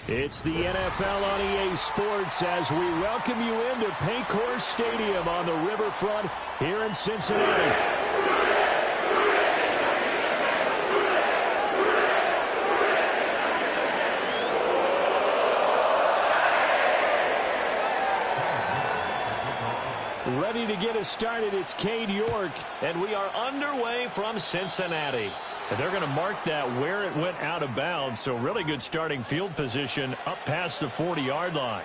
It's the NFL on EA Sports as we welcome you into Paycor Stadium on the riverfront here in Cincinnati. Ready to get us started, it's Cade York. And we are underway from Cincinnati. And they're going to mark that where it went out of bounds. So really good starting field position up past the 40-yard line.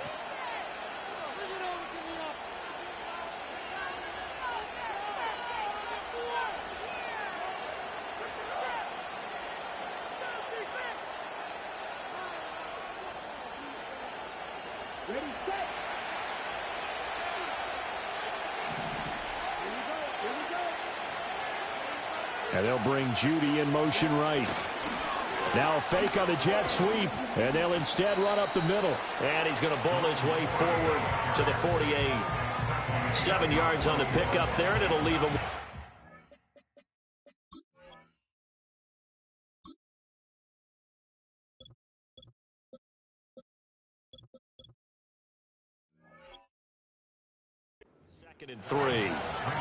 And they'll bring Judy in motion right. Now a fake on the jet sweep, and they'll instead run up the middle. And he's going to bowl his way forward to the 48. 7 yards on the pickup there, and it'll leave him. And 3.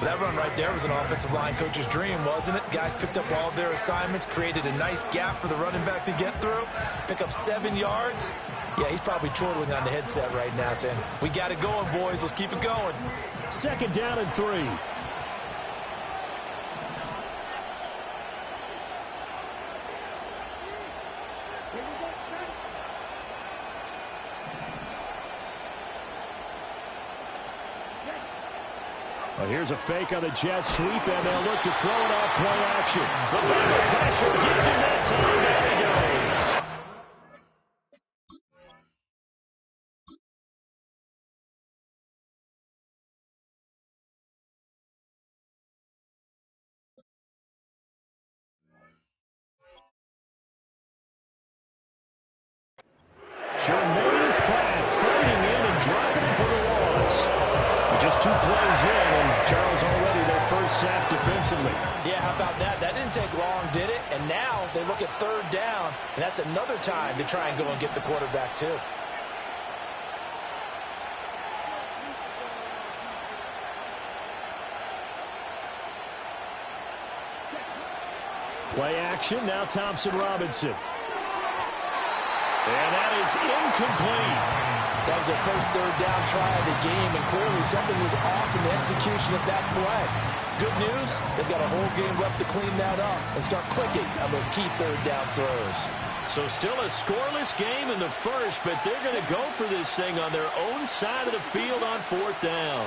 That run right there was an offensive line coach's dream, wasn't it? Guys picked up all of their assignments, created a nice gap for the running back to get through, pick up 7 yards. Yeah, he's probably chortling on the headset right now saying, we got it going, boys. Let's keep it going. 2nd down and 3. Well, here's a fake on the jet sweep, and they'll look to throw it off play action. The Bengal pressure gets him that time. There he goes. Jermaine Pratt fighting in and dropping him for the loss. Just 2 plays in, and Charles already their first sack defensively. Yeah, how about that? That didn't take long, did it? And now they look at 3rd down, and that's another time to try and go and get the quarterback, too. Play action, now Thompson Robinson. And that is incomplete. That was their first 3rd down try of the game, and clearly something was off in the execution of that play. Good news, they've got a whole game left to clean that up and start clicking on those key 3rd down throws. So still a scoreless game in the first, but they're going to go for this thing on their own side of the field on 4th down.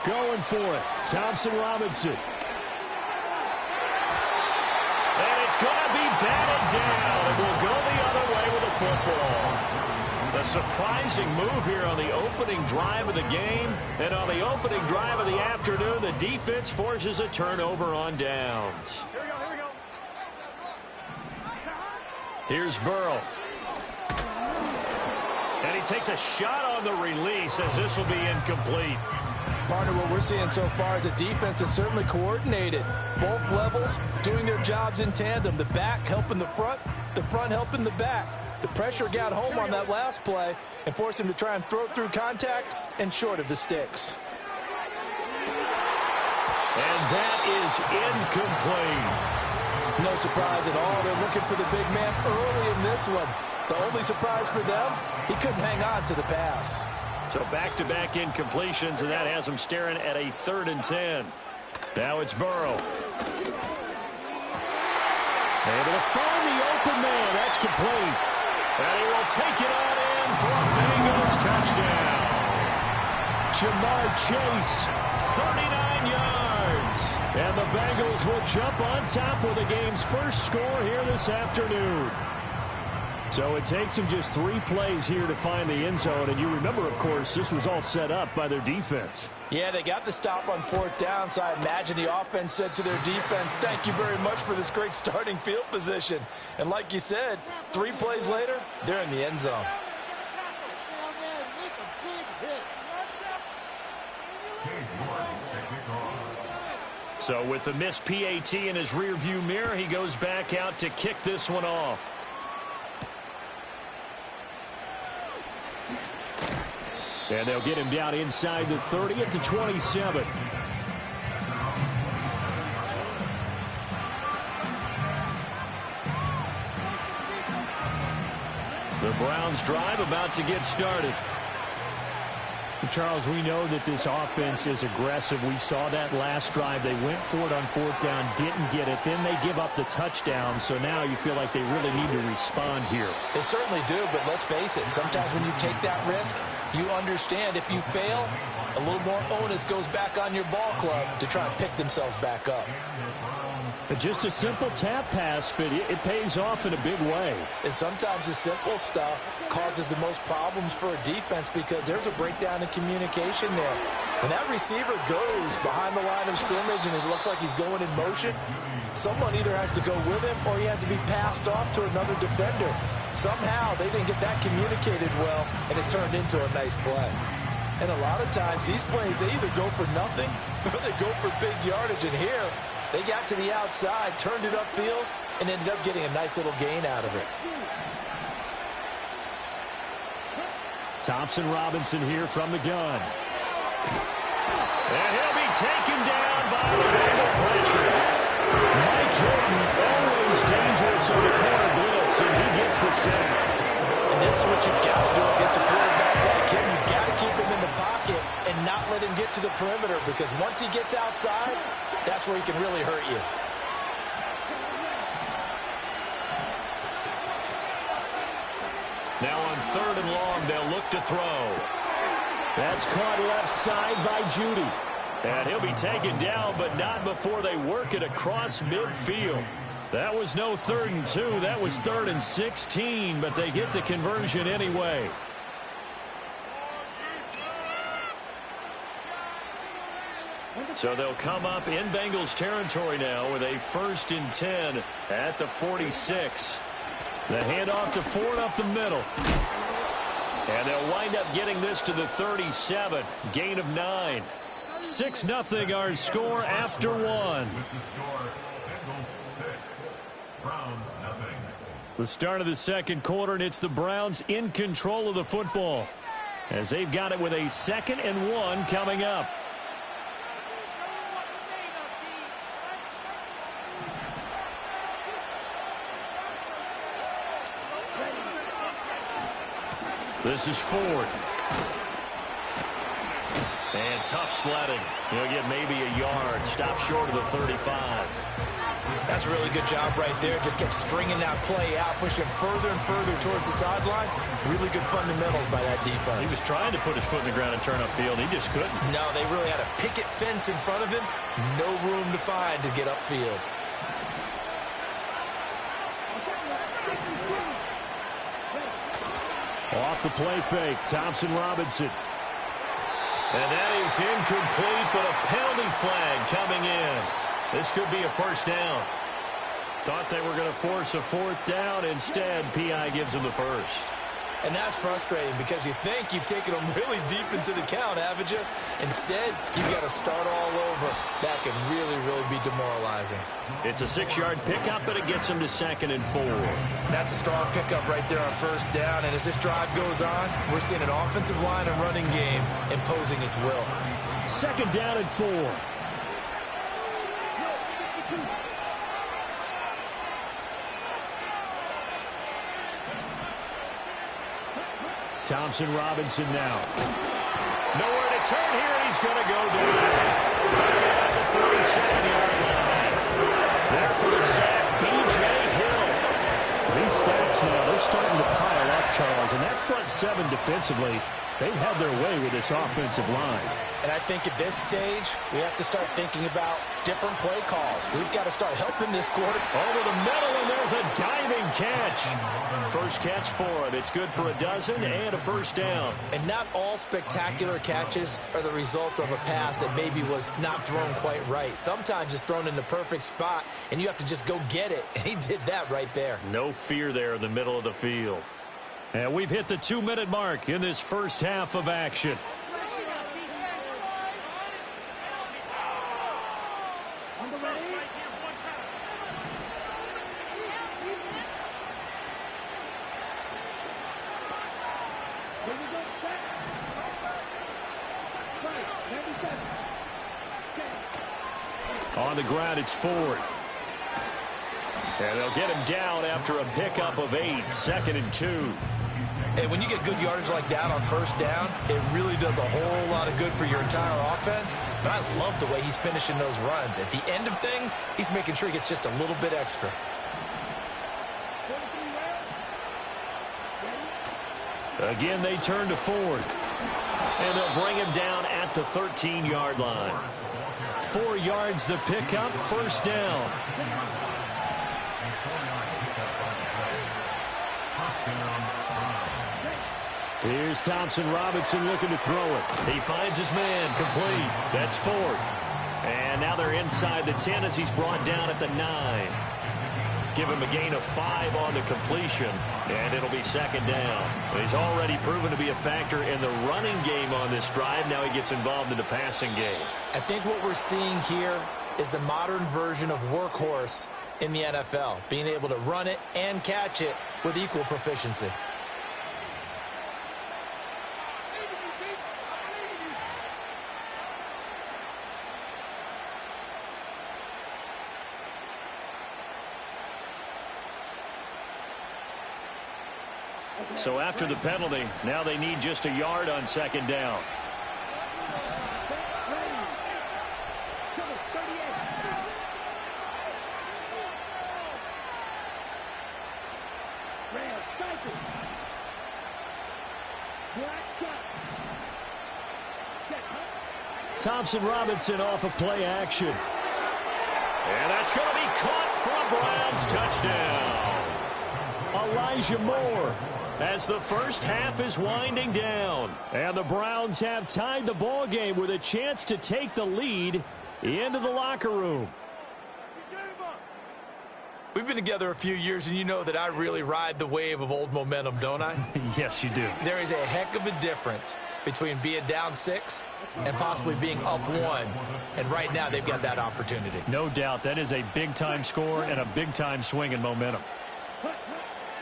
Going for it, Thompson Robinson. And it's going to be batted down, and we'll go the other way with the football. A surprising move here on the opening drive of the game, and on the opening drive of the afternoon, the defense forces a turnover on downs. Here we go. Here's Burrow. And he takes a shot on the release as this will be incomplete. Partner, what we're seeing so far is a defense that's certainly coordinated. Both levels doing their jobs in tandem. The back helping the front helping the back. The pressure got home on that last play and forced him to try and throw through contact and short of the sticks. And that is incomplete. No surprise at all. They're looking for the big man early in this one. The only surprise for them, he couldn't hang on to the pass. So back-to-back incompletions, and that has him staring at a 3rd and 10. Now it's Burrow. Able to find the open man. That's complete. And he will take it on in for a Bengals touchdown. Jamar Chase, 39 yards. And the Bengals will jump on top with the game's first score here this afternoon. So it takes them just 3 plays here to find the end zone. And you remember, of course, this was all set up by their defense. Yeah, they got the stop on 4th down, so I imagine the offense said to their defense, thank you very much for this great starting field position. And like you said, 3 plays later, they're in the end zone. So with the missed PAT in his rearview mirror, he goes back out to kick this one off. And they'll get him down inside the 30 at the 27. The Browns drive about to get started. Charles, we know that this offense is aggressive. We saw that last drive. They went for it on 4th down, didn't get it. Then they give up the touchdown. So now you feel like they really need to respond here. They certainly do, but let's face it. Sometimes when you take that risk, you understand if you fail, a little more onus goes back on your ball club to try and pick themselves back up. Just a simple tap pass, but it pays off in a big way. And sometimes the simple stuff causes the most problems for a defense because there's a breakdown in communication there. When that receiver goes behind the line of scrimmage and it looks like he's going in motion, someone either has to go with him or he has to be passed off to another defender. Somehow they didn't get that communicated well, and it turned into a nice play. And a lot of times these plays, they either go for nothing or they go for big yardage. And here, they got to the outside, turned it upfield, and ended up getting a nice little gain out of it. Thompson Robinson here from the gun. And he'll be taken down by the Bengal pressure. Mike Hilton, always dangerous on the corner blitz, and he gets the sack. And this is what you've got to do against a quarterback like him. You've got to keep him in the pocket and not let him get to the perimeter, because once he gets outside, that's where he can really hurt you. Now on 3rd and long, they'll look to throw. That's caught left side by Judy. And he'll be taken down, but not before they work it across midfield. That was no 3rd and 2. That was 3rd and 16, but they get the conversion anyway. So they'll come up in Bengals territory now with a 1st and 10 at the 46. The handoff to Ford up the middle. And they'll wind up getting this to the 37. Gain of 9. 6-0 our score after 1. The start of the 2nd quarter, and it's the Browns in control of the football as they've got it with a 2nd and 1 coming up. This is Ford. And tough sledding. He'll get maybe a yard. Stop short of the 35. That's a really good job right there. Just kept stringing that play out, pushing further and further towards the sideline. Really good fundamentals by that defense. He was trying to put his foot in the ground and turn upfield. He just couldn't. No, they really had a picket fence in front of him. No room to find to get upfield. Off the play fake, Thompson Robinson. And that is incomplete, but a penalty flag coming in. This could be a 1st down. Thought they were going to force a 4th down. Instead, P.I. gives them the 1st. And that's frustrating because you think you've taken them really deep into the count, haven't you? Instead, you've got to start all over. That can really, really be demoralizing. It's a 6-yard pickup, but it gets them to 2nd and 4. That's a strong pickup right there on 1st down. And as this drive goes on, we're seeing an offensive line and running game imposing its will. 2nd down and 4. Thompson Robinson now. Nowhere to turn here, and he's going to go down. At the 37-yard line. There for the sack, B.J. Hill. These sacks now, they're starting to pile up, Charles. And that front 7 defensively, They've had their way with this offensive line. And I think at this stage, we have to start thinking about different play calls. We've got to start helping this quarter. Over the middle, and there's a diving catch. First catch for him. It's good for a dozen and a first down. And not all spectacular catches are the result of a pass that maybe was not thrown quite right. Sometimes it's thrown in the perfect spot, and you have to just go get it. And he did that right there. No fear there in the middle of the field. And we've hit the 2-minute mark in this first half of action. On the ground, it's Ford. And they'll get him down after a pickup of 8, 2nd and 2. And when you get good yardage like that on first down, it really does a whole lot of good for your entire offense. But I love the way he's finishing those runs. At the end of things, he's making sure he gets just a little bit extra. Again, they turn to Ford. And they'll bring him down at the 13-yard line. 4 yards the pickup, first down. Here's Thompson-Robinson looking to throw it. He finds his man, complete. That's Ford. And now they're inside the 10 as he's brought down at the 9. Give him a gain of 5 on the completion, and it'll be second down. He's already proven to be a factor in the running game on this drive. Now he gets involved in the passing game. I think what we're seeing here is the modern version of workhorse in the NFL, being able to run it and catch it with equal proficiency. So after the penalty, now they need just a yard on second down. Thompson-Robinson off of play action. And that's going to be caught for a Browns touchdown. Elijah Moore. As the first half is winding down. And the Browns have tied the ball game with a chance to take the lead into the locker room. We've been together a few years, and you know that I really ride the wave of old momentum, don't I? Yes, you do. There is a heck of a difference between being down 6 and possibly being up 1. And right now, they've got that opportunity. No doubt. That is a big-time score and a big-time swing in momentum.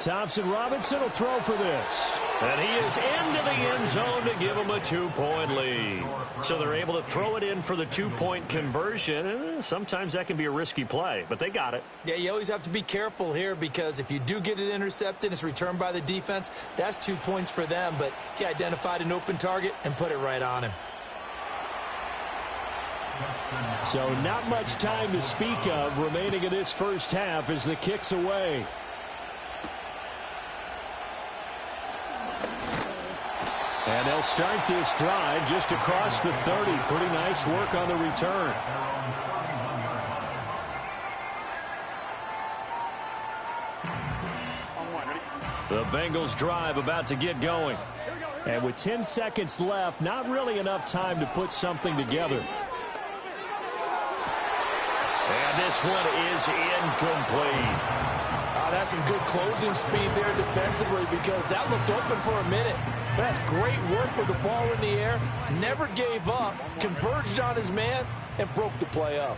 Thompson-Robinson will throw for this. And he is into the end zone to give him a 2-point lead. So they're able to throw it in for the 2-point conversion. Sometimes that can be a risky play, but they got it. Yeah, you always have to be careful here because if you do get it intercepted, it's returned by the defense, that's 2 points for them. But he identified an open target and put it right on him. So not much time to speak of remaining in this first half as the kick's away. And they'll start this drive just across the 30. Pretty nice work on the return. The Bengals drive about to get going. And with 10 seconds left, not really enough time to put something together. And this one is incomplete. That's some good closing speed there defensively because that looked open for a minute. That's great work with the ball in the air. Never gave up, converged on his man, and broke the play up.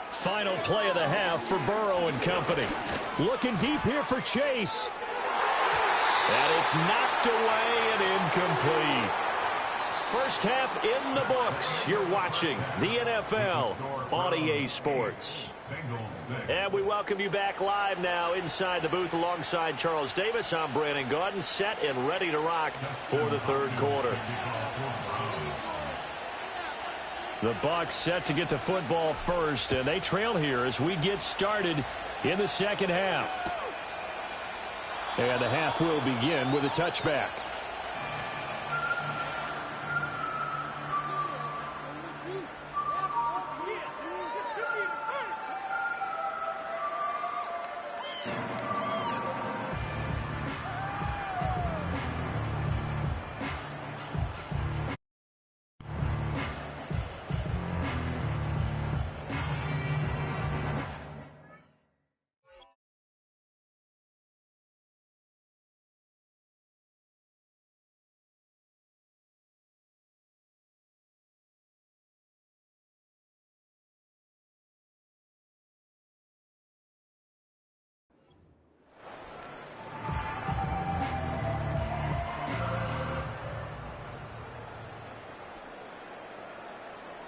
Final play of the half for Burrow and company. Looking deep here for Chase. And it's knocked away and incomplete. First half in the books. You're watching the NFL on EA Sports. And we welcome you back live now inside the booth alongside Charles Davis. I'm Brandon Gaudin, set and ready to rock for the third quarter. The Bucs set to get the football first, and they trail here as we get started in the second half. And the half will begin with a touchback.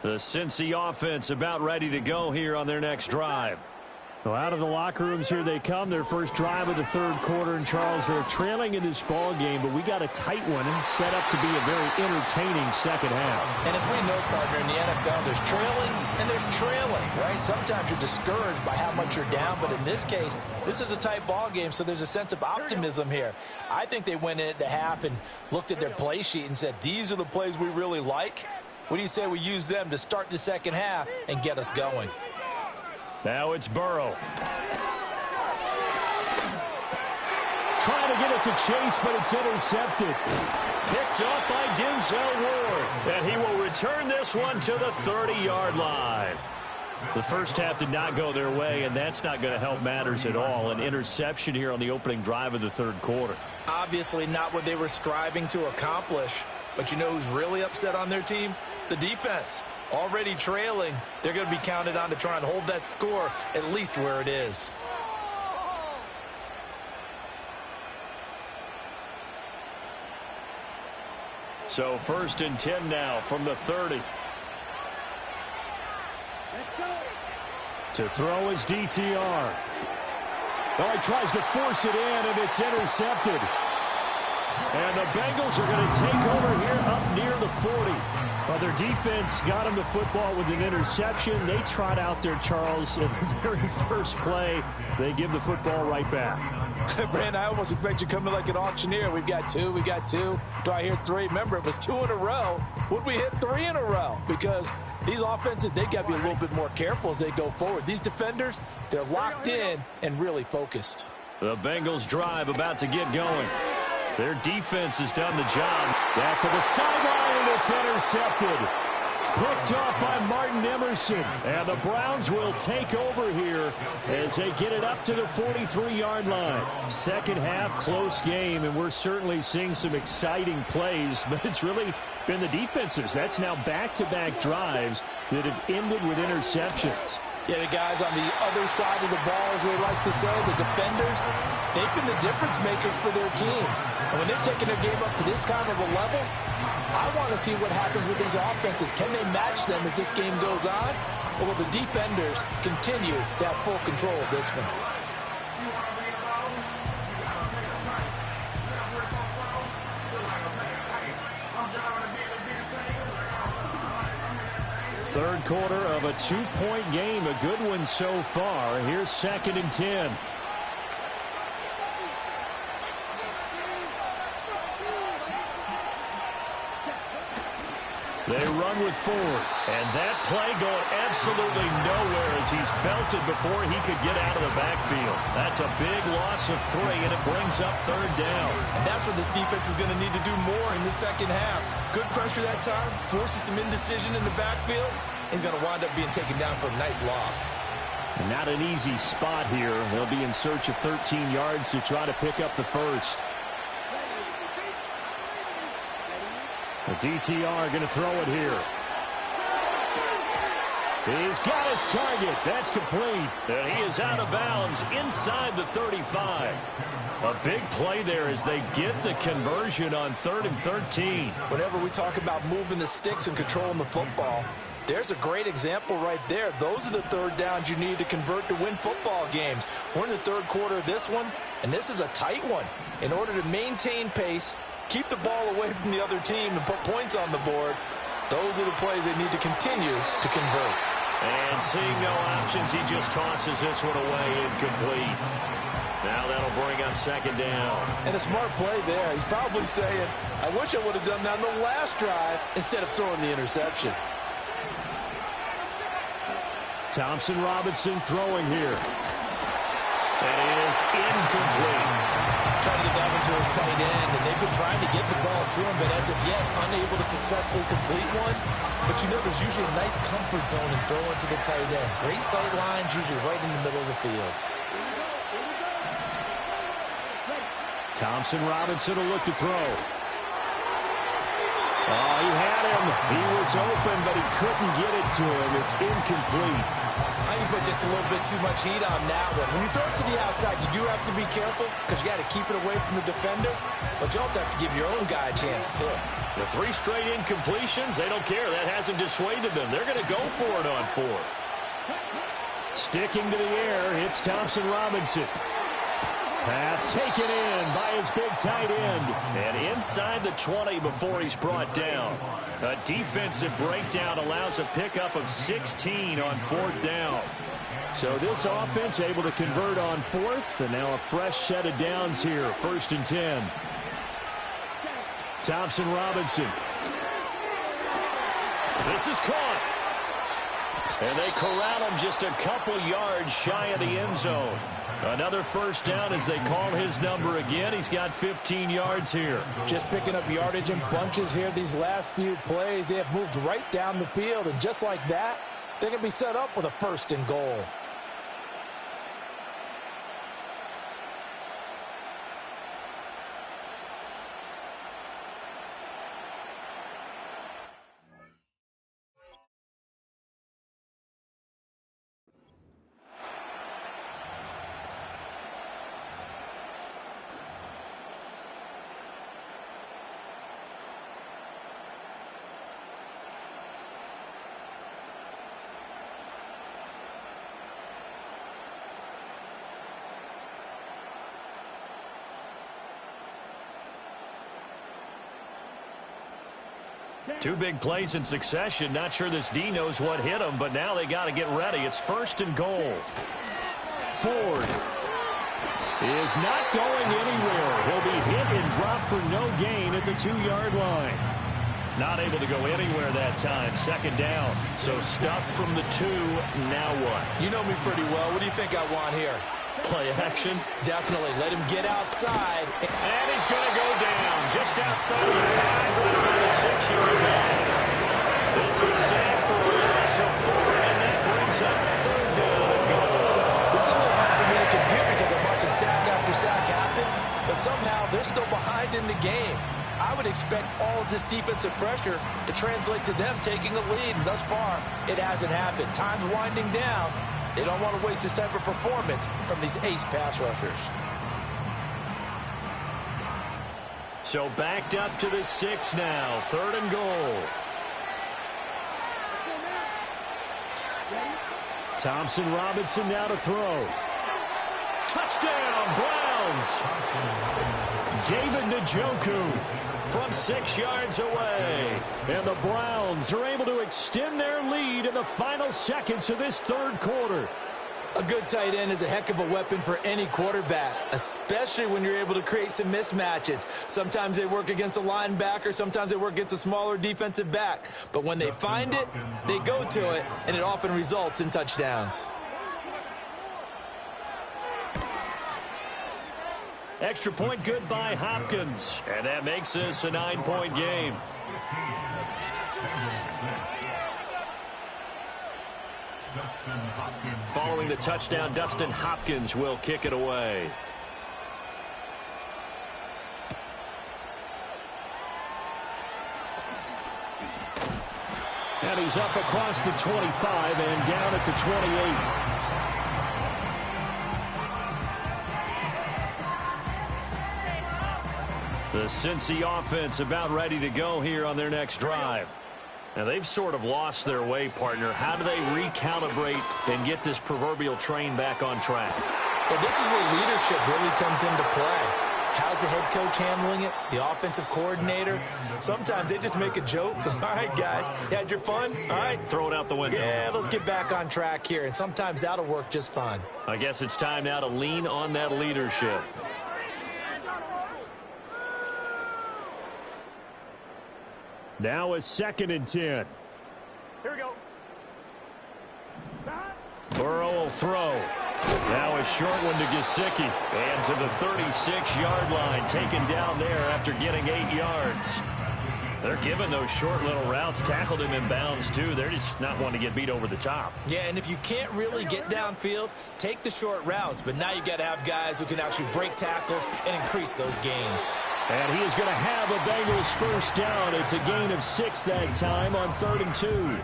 The Cincy offense about ready to go here on their next drive. Well, out of the locker rooms here they come. Their first drive of the third quarter. And, Charles, they're trailing in this ball game, but we got a tight one set up to be a very entertaining second half. And as we know, partner, in the NFL, there's trailing and there's trailing, right? Sometimes you're discouraged by how much you're down, but in this case, this is a tight ball game, so there's a sense of optimism here. I think they went into half and looked at their play sheet and said, these are the plays we really like. What do you say we use them to start the second half and get us going? Now it's Burrow. Trying to get it to Chase, but it's intercepted. Picked up by Denzel Ward. And he will return this one to the 30-yard line. The first half did not go their way, and that's not going to help matters at all. An interception here on the opening drive of the third quarter. Obviously not what they were striving to accomplish. But you know who's really upset on their team? The defense. Already trailing, they're going to be counted on to try and hold that score at least where it is. So 1st and 10 now from the 30. To throw is DTR. Oh, he tries to force it in, and it's intercepted. And the Bengals are going to take over here up near the 40. Well, their defense got them the football with an interception. They trot out there, Charles, in the very first play. They give the football right back. Brand, I almost expect you coming like an auctioneer. We've got two. Do I hear three? Remember, it was 2 in a row. Would we hit 3 in a row? Because these offenses, they got to be a little bit more careful as they go forward. These defenders, they're locked in and really focused. The Bengals drive about to get going. Their defense has done the job. Back to the sideline, and it's intercepted. Picked off by Martin Emerson. And the Browns will take over here as they get it up to the 43-yard line. Second half, close game, and we're certainly seeing some exciting plays, but it's really been the defenses. That's now back-to-back drives that have ended with interceptions. Yeah, the guys on the other side of the ball, as we like to say, the defenders, they've been the difference makers for their teams. And when they're taking their game up to this kind of a level, I want to see what happens with these offenses. Can they match them as this game goes on? Or will the defenders continue to have full control of this one? Third quarter of a 2-point game. A good one so far. Here's 2nd and 10. They run with Ford. And that play going absolutely nowhere as he's belted before he could get out of the backfield. That's a big loss of 3, and it brings up 3rd down. And that's what this defense is going to need to do more in the second half. Good pressure that time, forces some indecision in the backfield. He's going to wind up being taken down for a nice loss. Not an easy spot here. They'll be in search of 13 yards to try to pick up the first. The DTR going to throw it here. He's got his target. That's complete. And he is out of bounds inside the 35. A big play there as they get the conversion on 3rd and 13. Whenever we talk about moving the sticks and controlling the football, there's a great example right there. Those are the 3rd downs you need to convert to win football games. We're in the 3rd quarter of this one, and this is a tight one. In order to maintain pace, keep the ball away from the other team and put points on the board, those are the plays they need to continue to convert. And seeing no options, he just tosses this one away incomplete. Now that'll bring up second down. And a smart play there. He's probably saying, I wish I would have done that on the last drive instead of throwing the interception. Thompson Robinson throwing here. That is incomplete. Trying to get that one to his tight end, and they've been trying to get the ball to him, but as of yet, unable to successfully complete one. But you know there's usually a nice comfort zone in throwing to the tight end. Great sight lines, usually right in the middle of the field. Thompson Robinson will look to throw. Oh, he had him. He was open, but he couldn't get it to him. It's incomplete. I think put just a little bit too much heat on that one. When you throw it to the outside, you do have to be careful because you got to keep it away from the defender. But you also have to give your own guy a chance, too. The 3 straight incompletions, they don't care. That hasn't dissuaded them. They're going to go for it on 4th. Sticking to the air, it's Thompson Robinson. Pass taken in by his big tight end. And inside the 20 before he's brought down. A defensive breakdown allows a pickup of 16 on 4th down. So this offense able to convert on 4th, and now a fresh set of downs here, 1st and 10. Thompson Robinson. This is caught. And they corral him just a couple yards shy of the end zone. Another first down as they call his number again. He's got 15 yards here. Just picking up yardage in bunches here these last few plays. They have moved right down the field, and just like that, they can be set up with a 1st and goal. Two big plays in succession. Not sure this D knows what hit him, but now they got to get ready. It's 1st and goal. Ford is not going anywhere. He'll be hit and dropped for no gain at the 2-yard line. Not able to go anywhere that time. 2nd down. So stuffed from the 2. Now what? You know me pretty well. What do you think I want here? Play action. Definitely. Let him get outside. And he's going to go down just outside of the 5, right around the 6-yard line. It's a save for a loss of 4, and that brings up 3rd down and goal. This is a little hard for me to compute because I'm watching sack after sack happen, but somehow they're still behind in the game. I would expect all of this defensive pressure to translate to them taking a lead, and thus far, it hasn't happened. Time's winding down. They don't want to waste this type of performance from these ace pass rushers. So backed up to the 6 now. 3rd and goal. Thompson Robinson now to throw. Touchdown, Browns. David Njoku from 6 yards away. And the Browns are able to extend their lead in the final seconds of this 3rd quarter. A good tight end is a heck of a weapon for any quarterback, especially when you're able to create some mismatches. Sometimes they work against a linebacker, sometimes they work against a smaller defensive back. But when they find it, they go to it, and it often results in touchdowns. Extra point good by Hopkins. And that makes this a 9-point game. Following the touchdown, Dustin Hopkins will kick it away. And he's up across the 25 and down at the 28. The Cincy offense about ready to go here on their next drive. Now, they've sort of lost their way, partner. How do they recalibrate and get this proverbial train back on track? Well, this is where leadership really comes into play. How's the head coach handling it? The offensive coordinator? Sometimes they just make a joke. All right, guys, you had your fun? All right. Throw it out the window. Yeah, let's get back on track here, and sometimes that'll work just fine. I guess it's time now to lean on that leadership. Now a 2nd and 10. Here we go. Burrow will throw. Now a short one to Gesicki. And to the 36-yard line, taken down there after getting 8 yards. They're giving those short little routes. Tackled him in bounds, too. They're just not wanting to get beat over the top. Yeah, and if you can't really get downfield, take the short routes. But now you've got to have guys who can actually break tackles and increase those gains. And he is going to have a Bengals first down. It's a gain of 6 that time on 3rd and 2.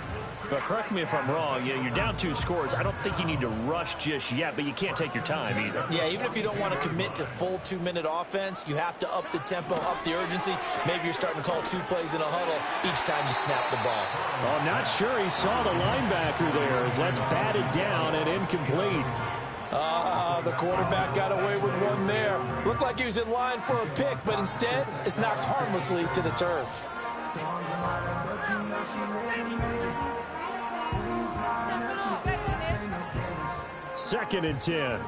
But correct me if I'm wrong. You're down 2 scores. I don't think you need to rush just yet, but you can't take your time either. Yeah, even if you don't want to commit to full 2-minute offense, you have to up the tempo, up the urgency. Maybe you're starting to call 2 plays in a huddle each time you snap the ball. Oh, not sure he saw the linebacker there as that's batted down and incomplete. The quarterback got away with one there. Looked like he was in line for a pick, but instead it's knocked harmlessly to the turf. 2nd and 10.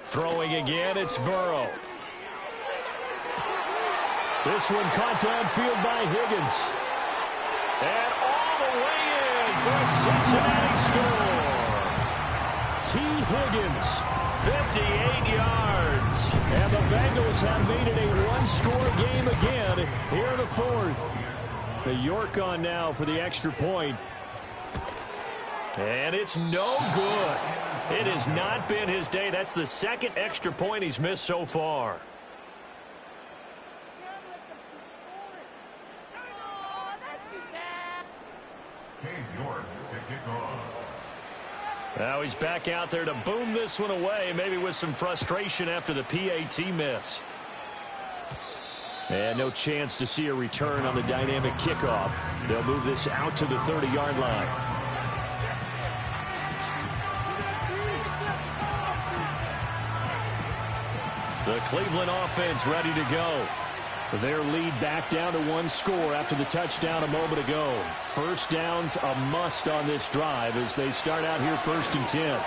Throwing again, it's Burrow. This one caught downfield by Higgins. And all the way in for a Cincinnati score. T. Higgins. 58 yards. And the Bengals have made it a one-score game again here in the 4th. The York on now for the extra point. And it's no good. It has not been his day. That's the 2nd extra point he's missed so far. Now he's back out there to boom this one away, maybe with some frustration after the PAT miss. And no chance to see a return on the dynamic kickoff. They'll move this out to the 30-yard line. The Cleveland offense ready to go. Their lead back down to 1 score after the touchdown a moment ago. First down's a must on this drive as they start out here 1st and 10.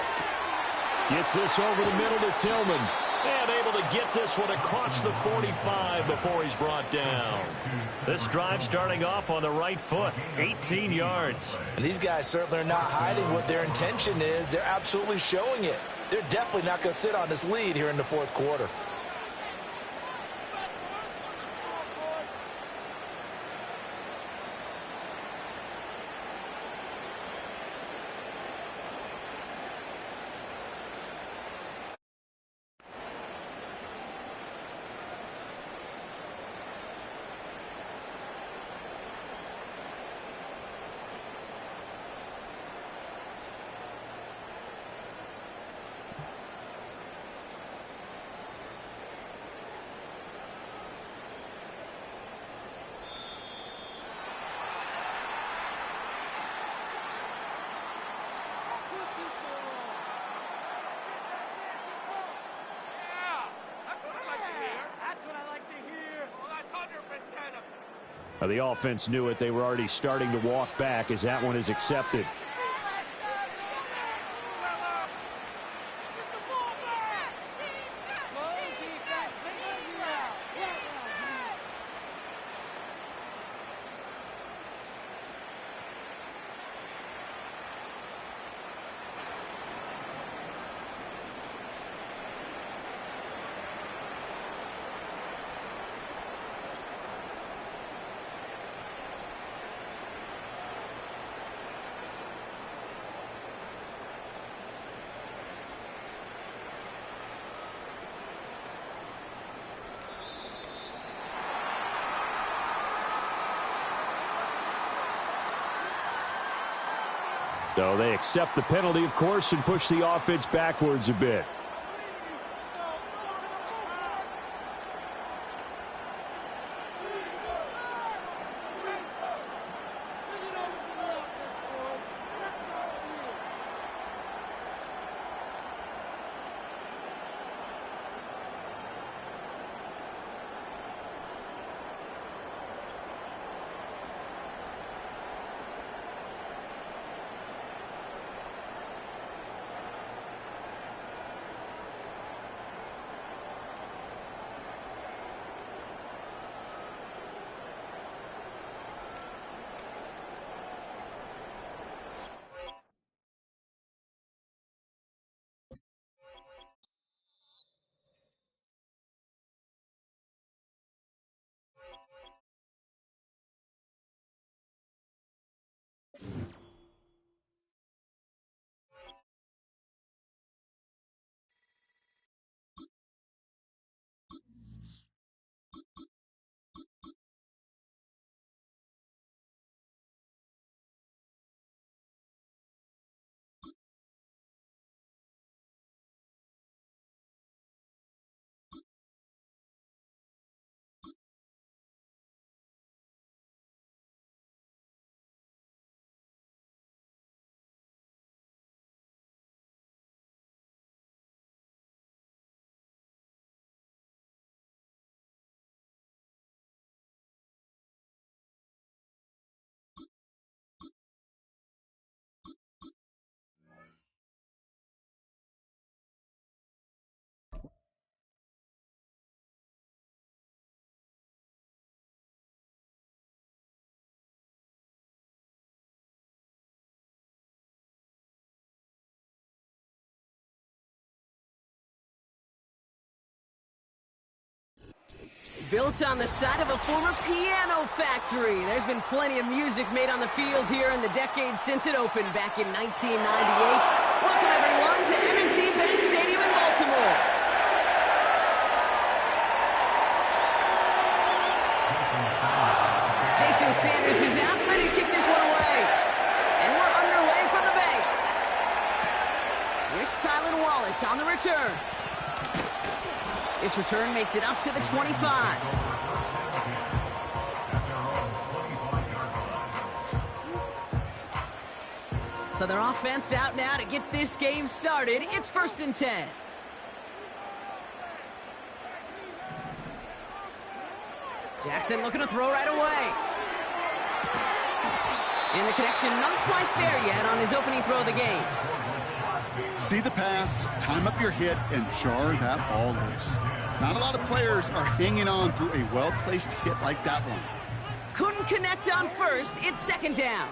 Gets this over the middle to Tillman. And able to get this one across the 45 before he's brought down. This drive starting off on the right foot, 18 yards. And these guys certainly are not hiding what their intention is. They're absolutely showing it. They're definitely not going to sit on this lead here in the 4th quarter. The offense knew it. They were already starting to walk back as that one is accepted. So they accept the penalty, of course, and push the offense backwards a bit. Built on the side of a former piano factory, there's been plenty of music made on the field here in the decades since it opened back in 1998. Welcome, everyone, to M&T Bank Stadium in Baltimore. Jason Sanders is out, ready to kick this one away. And we're underway from the bank. Here's Tylan Wallace on the return. This return makes it up to the 25. So their offense out now to get this game started. It's 1st and 10. Jackson looking to throw right away. And the connection not quite there yet on his opening throw of the game. See the pass, time up your hit, and jar that ball loose. Not a lot of players are hanging on through a well-placed hit like that one. Couldn't connect on first. It's 2nd down.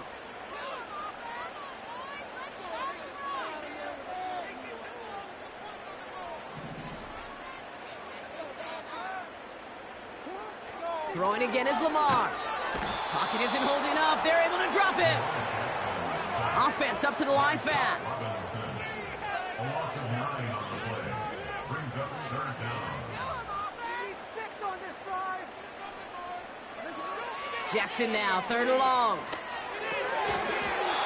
Throwing again is Lamar. Pocket isn't holding up. They're able to drop it. Offense up to the line fast. Jackson now, 3rd and long.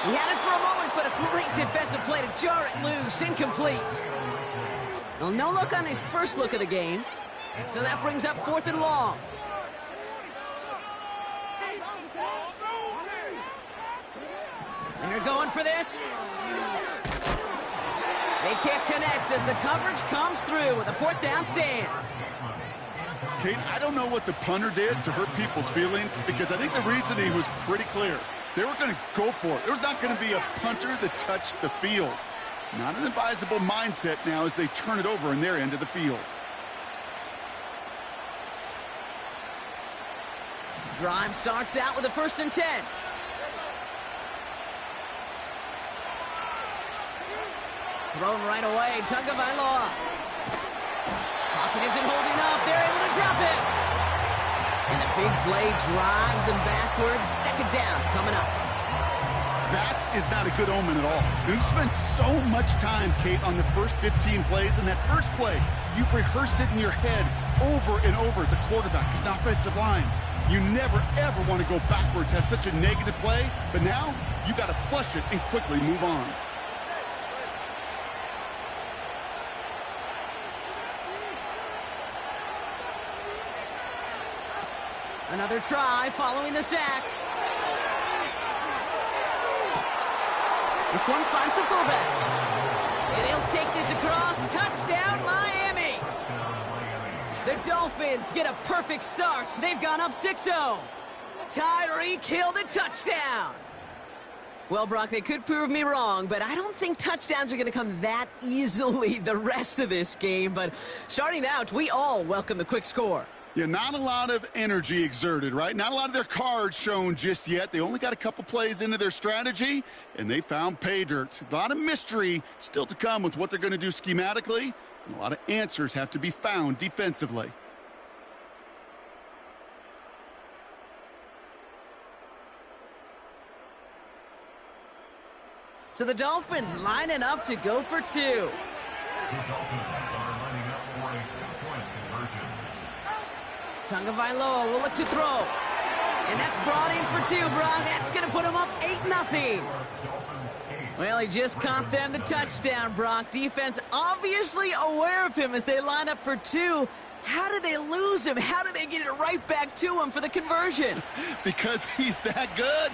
He had it for a moment, but a great defensive play to jar it loose. Incomplete. Well, no look on his first look of the game. So that brings up 4th and long. They're going for this. They can't connect as the coverage comes through with a 4th down stand. Kate, I don't know what the punter did to hurt people's feelings because I think the reasoning was pretty clear. They were going to go for it. There's not going to be a punter that touched the field. Not an advisable mindset now as they turn it over in their end of the field. Drive starts out with a 1st and 10. Thrown right away, Tagovailoa. Pocket isn't holding up. They're able to drop it. And the big play drives them backwards. 2nd down coming up. That is not a good omen at all. You spent so much time, Kate, on the first 15 plays. And that first play, you've rehearsed it in your head over and over as a quarterback, as an offensive line. You never, ever want to go backwards, have such a negative play. But now, you got to flush it and quickly move on. Another try following the sack. This one finds the fullback. And he'll take this across. Touchdown, Miami. The Dolphins get a perfect start. They've gone up 6-0. Tyreek Hill the touchdown. Well, Brock, they could prove me wrong, but I don't think touchdowns are going to come that easily the rest of this game. But starting out, we all welcome the quick score. Yeah, not a lot of energy exerted, right? Not a lot of their cards shown just yet. They only got a couple plays into their strategy, and they found pay dirt. A lot of mystery still to come with what they're going to do schematically, and a lot of answers have to be found defensively. So the Dolphins lining up to go for 2. Tagovailoa will look to throw. And that's brought in for 2, Brock. That's going to put him up 8-0. Well, he just caught them the touchdown, Brock. Defense obviously aware of him as they line up for 2. How do they lose him? How do they get it right back to him for the conversion? Because he's that good.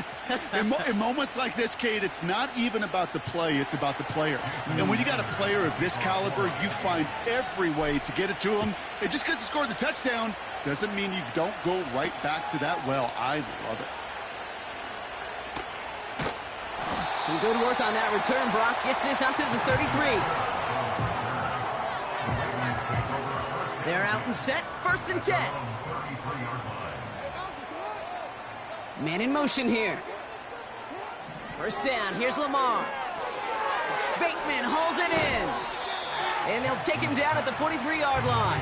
In moments like this, Kate, it's not even about the play, it's about the player. And when you got a player of this caliber, you find every way to get it to him. And just because he scored the touchdown doesn't mean you don't go right back to that well. I love it. Some good work on that return. Brock gets this up to the 33. They're out and set. 1st and 10. Man in motion here. 1st down. Here's Lamar. Bateman hauls it in. And they'll take him down at the 43-yard line.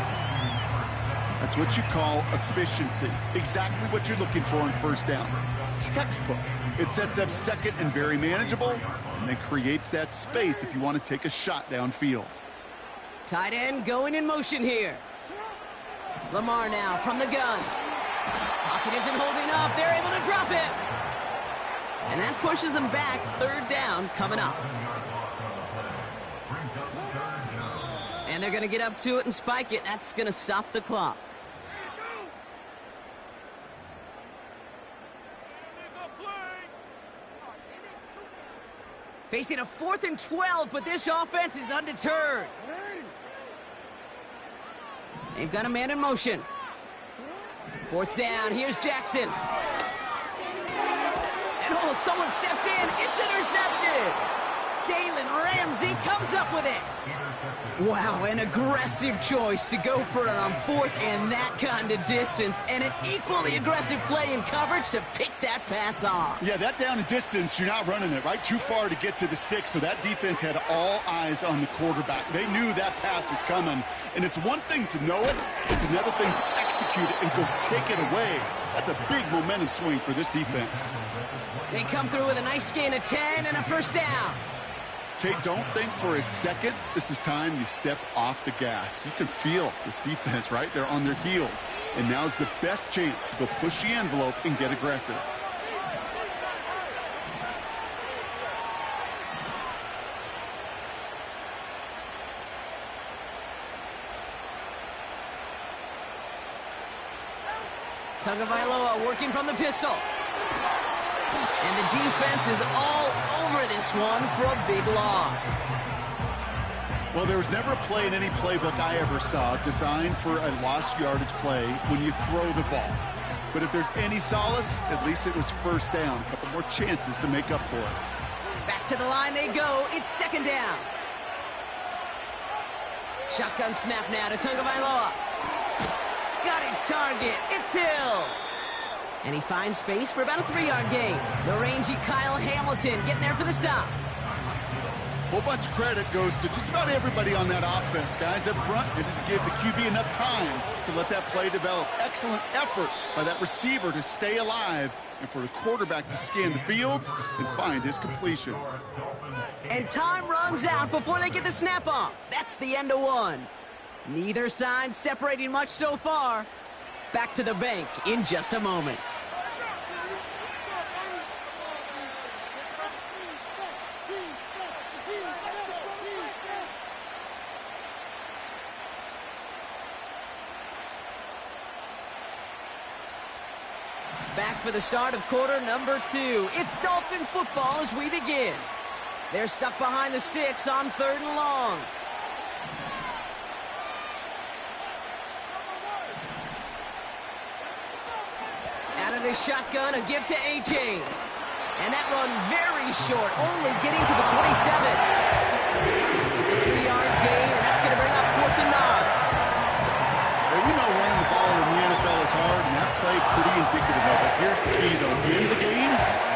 That's what you call efficiency. Exactly what you're looking for in 1st down. Textbook. It sets up 2nd and very manageable, and then creates that space if you want to take a shot downfield. Tight end going in motion here. Lamar now from the gun. Pocket isn't holding up. They're able to drop it. And that pushes them back. 3rd down coming up. And they're going to get up to it and spike it. That's going to stop the clock. Facing a 4th and 12, but this offense is undeterred. They've got a man in motion. 4th down, here's Jackson. And oh, someone stepped in. It's intercepted. Jalen Ramsey comes up with it. Wow, an aggressive choice to go for it on 4th and that kind of distance. And an equally aggressive play in coverage to pick that pass off. Yeah, that down and distance, you're not running it, right? Too far to get to the stick, so that defense had all eyes on the quarterback. They knew that pass was coming. And it's one thing to know it, it's another thing to execute it and go take it away. That's a big momentum swing for this defense. They come through with a nice gain of 10 and a 1st down. Kate, don't think for a second this is time you step off the gas. You can feel this defense, right? They're on their heels. And now's the best chance to go push the envelope and get aggressive. Tagovailoa working from the pistol. And the defense is all over this one for a big loss. Well, there was never a play in any playbook I ever saw designed for a lost yardage play when you throw the ball. But if there's any solace, at least it was 1st down. A couple more chances to make up for it. Back to the line they go. It's 2nd down. Shotgun snap now to Tagovailoa. Got his target. It's Hill. And he finds space for about a 3-yard gain. The rangy Kyle Hamilton getting there for the stop. A whole bunch of credit goes to just about everybody on that offense. Guys up front, they didn't give the QB enough time to let that play develop. Excellent effort by that receiver to stay alive and for the quarterback to scan the field and find his completion. And time runs out before they get the snap off. That's the end of one. Neither side separating much so far. Back to the bank in just a moment. Back for the start of quarter number 2. It's Dolphin football as we begin. They're stuck behind the sticks on 3rd and long. Out of this shotgun, a give to A-Chain. And that run very short, only getting to the 27. It's a 3-yard gain, and that's going to bring up 4th and 9. Well, we know running the ball in the NFL is hard, and that play pretty indicative of it. Here's the key, though. At the end of the game,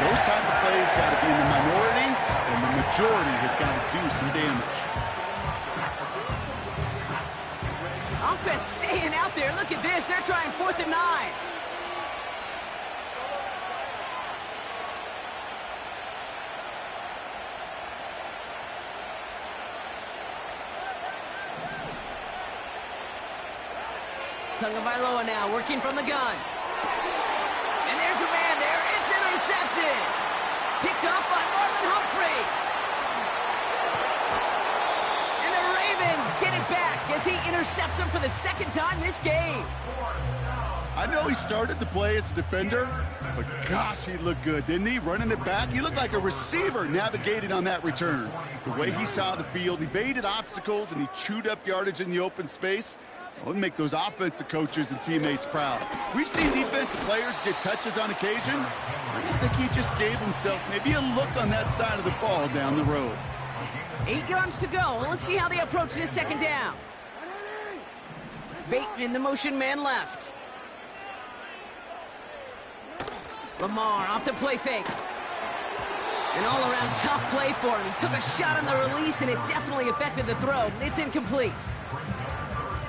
those type of plays got to be in the minority, and the majority have got to do some damage. Offense staying out there. Look at this. They're trying 4th and 9. Tagovailoa now working from the gun. And there's a man there. It's intercepted. Picked off by Marlon Humphrey. And the Ravens get it back as he intercepts him for the second time this game. I know he started the play as a defender, but gosh, he looked good, didn't he? Running it back, he looked like a receiver navigating on that return. The way he saw the field, he evaded obstacles, and he chewed up yardage in the open space. It would make those offensive coaches and teammates proud. We've seen defensive players get touches on occasion. I think he just gave himself maybe a look on that side of the ball down the road. 8 yards to go. Let's see how they approach this second down. Bateman, the motion man left. Lamar off the play fake. An all-around tough play for him. He took a shot on the release, and it definitely affected the throw. It's incomplete.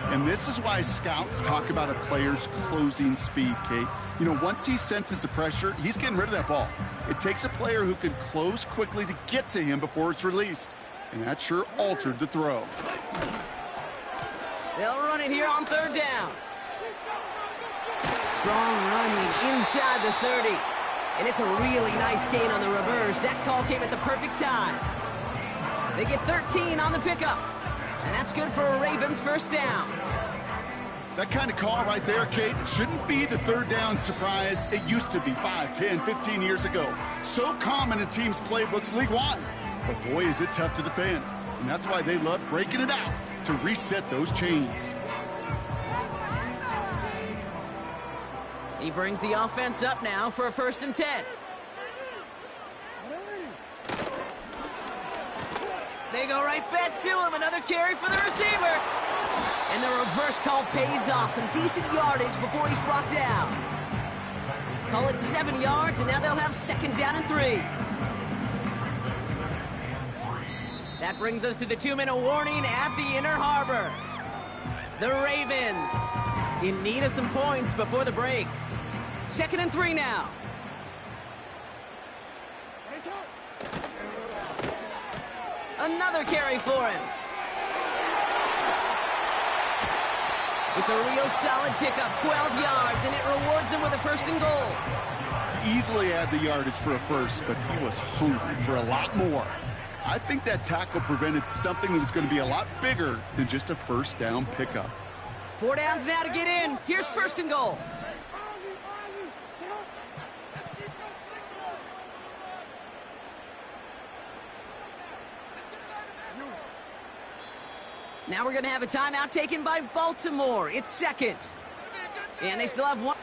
And this is why scouts talk about a player's closing speed, Kate. You know, once he senses the pressure, he's getting rid of that ball. It takes a player who can close quickly to get to him before it's released. And that sure altered the throw. They'll run it here on third down. Strong running inside the 30. And it's a really nice gain on the reverse. That call came at the perfect time. They get 13 on the pickup. And that's good for a Ravens first down. That kind of call right there, Kate, shouldn't be the third down surprise it used to be 5, 10, 15 years ago. So common in teams' playbooks League One. But boy, is it tough to defend. And that's why they love breaking it out to reset those chains. He brings the offense up now for a 1st and 10. They go right back to him. Another carry for the receiver. And the reverse call pays off. Some decent yardage before he's brought down. Call it 7 yards, and now they'll have 2nd down and 3. That brings us to the 2-minute warning at the Inner Harbor. The Ravens in need of some points before the break. 2nd and 3 now. Another carry for him. It's a real solid pickup, 12 yards, and it rewards him with a 1st and goal. Easily had the yardage for a first, but he was hungry for a lot more. I think that tackle prevented something that was going to be a lot bigger than just a 1st down pickup. 4 downs now to get in. Here's 1st and goal. Now we're going to have a timeout taken by Baltimore. It's 2nd. And they still have one.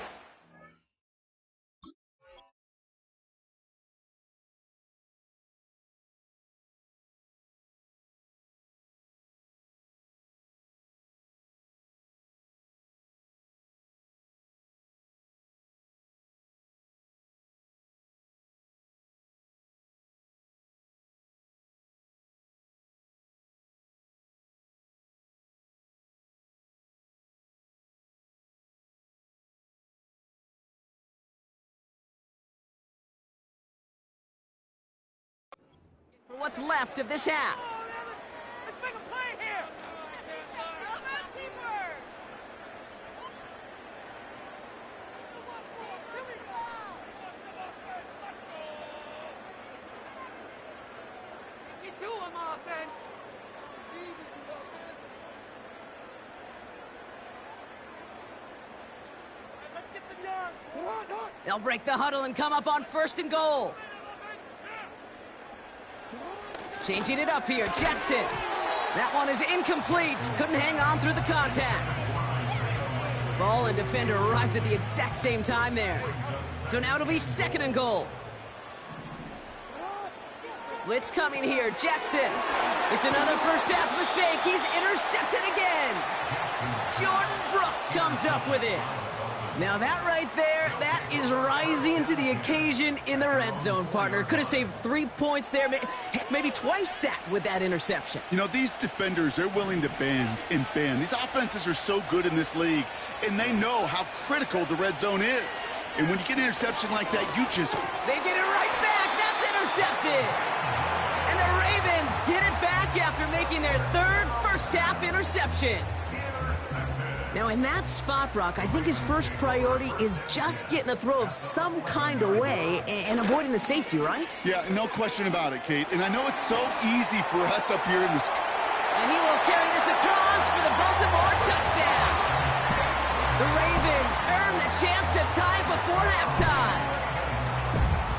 For what's left of this half. Let's make a play here. Teamwork. You do him offense. Let's get some yards. They'll break the huddle and come up on 1st and goal. Changing it up here, Jackson. That one is incomplete. Couldn't hang on through the contact. Ball and defender arrived at the exact same time there. So now it'll be 2nd and goal. Blitz coming here, Jackson. It's another first half mistake. He's intercepted again. Jordan Brooks comes up with it. Now that right there, that is rising to the occasion in the red zone, partner. Could have saved 3 points there, heck, maybe twice that with that interception. You know, these defenders, they're willing to bend and bend. These offenses are so good in this league, and they know how critical the red zone is. And when you get an interception like that, you just... They get it right back. That's intercepted. And the Ravens get it back after making their 3rd first-half interception. Now, in that spot, Brock, I think his first priority is just getting a throw of some kind of way and avoiding the safety, right? Yeah, no question about it, Kate. And I know it's so easy for us up here in this. And he will carry this across for the Baltimore touchdown. The Ravens earn the chance to tie before halftime.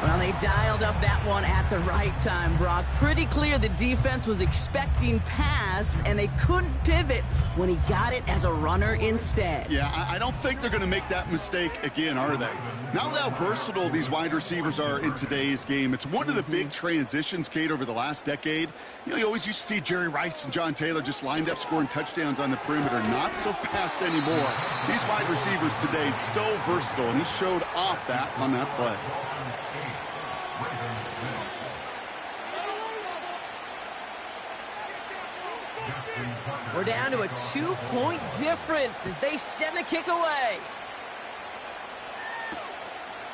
Well, they dialed up that one at the right time, Brock. Pretty clear the defense was expecting pass, and they couldn't pivot when he got it as a runner instead. Yeah, I don't think they're going to make that mistake again, are they? Now how versatile these wide receivers are in today's game. It's one of the big transitions, Kate, over the last decade. You know, you always used to see Jerry Rice and John Taylor just lined up scoring touchdowns on the perimeter. Not so fast anymore. These wide receivers today so versatile, and he showed off that on that play. We're down to a 2-point difference as they send the kick away.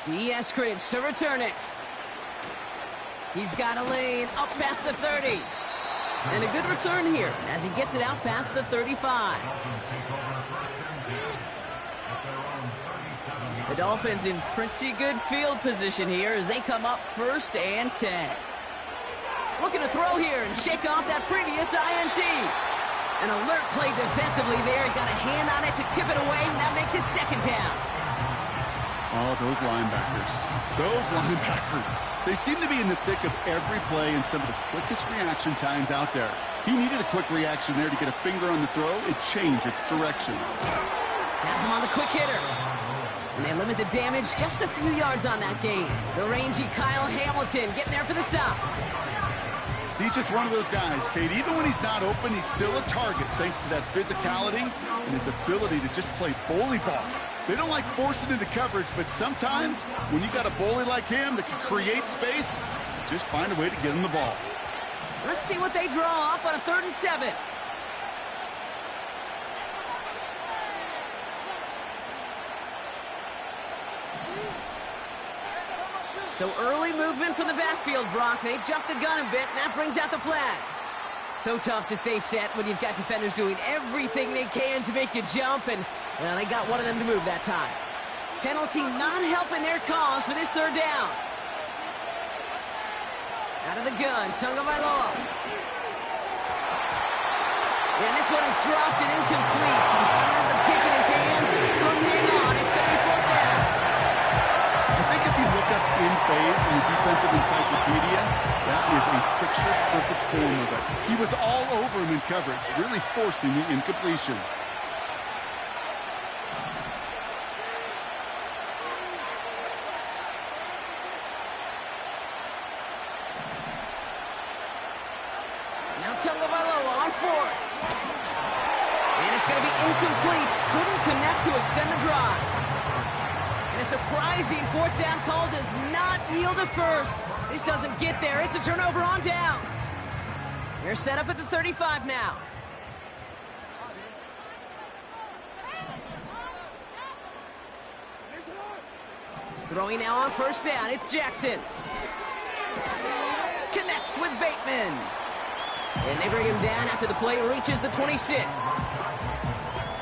Eskridge to return it. He's got a lane up past the 30. And a good return here as he gets it out past the 35. The Dolphins in pretty good field position here as they come up 1st and 10. Looking to throw here and shake off that previous INT. An alert play defensively there. He got a hand on it to tip it away, and that makes it 2nd down. Oh, those linebackers. They seem to be in the thick of every play and some of the quickest reaction times out there. He needed a quick reaction there to get a finger on the throw. It changed its direction. Has him on the quick hitter. And they limit the damage just a few yards on that gain. The rangy Kyle Hamilton getting there for the stop. He's just one of those guys, Kate. Even when he's not open, he's still a target thanks to that physicality and his ability to just play bully ball. They don't like forcing into coverage, but sometimes when you got a bully like him that can create space, just find a way to get him the ball. Let's see what they draw up on a 3rd and 7. So early movement from the backfield, Brock. They jumped the gun a bit, and that brings out the flag. So tough to stay set when you've got defenders doing everything they can to make you jump, and well, they got one of them to move that time. Penalty not helping their cause for this 3rd down. Out of the gun, Tagovailoa. And this one is dropped and incomplete. He had the pick in his hands, couldn't hang on. It's going to be 4th down. I think if you look up in phase in the defensive encyclopedia, that is a picture-perfect form of it. He was all over him in coverage, really forcing the incompletion. Now Tagovailoa on 4th. And it's going to be incomplete. Couldn't connect to extend the drive. And a surprising 4th down call does not yield a 1st. This doesn't get there. It's a turnover on downs. They're set up at the 35 now. Throwing now on 1st down. It's Jackson. Connects with Bateman. And they bring him down after the play reaches the 26.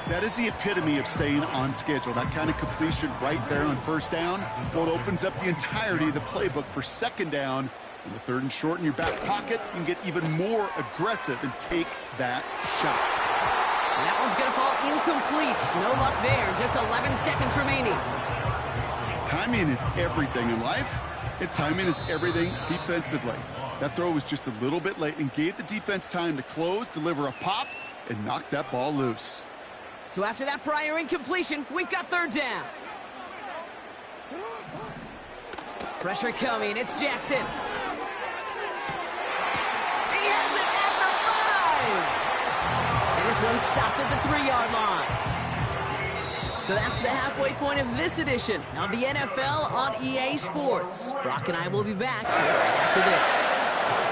That is the epitome of staying on schedule. That kind of completion right there on 1st down. Well, it opens up the entirety of the playbook for 2nd down. In the 3rd and short in your back pocket, you can get even more aggressive and take that shot. And that one's going to fall incomplete. No luck there. Just 11 seconds remaining. Timing is everything in life, and timing is everything defensively. That throw was just a little bit late and gave the defense time to close, deliver a pop, and knock that ball loose. So after that prior incompletion, we've got 3rd down. Pressure coming. It's Jackson. He has it at the 5. And this one's stopped at the 3-yard line. So that's the halfway point of this edition of the NFL on EA Sports. Brock and I will be back right after this.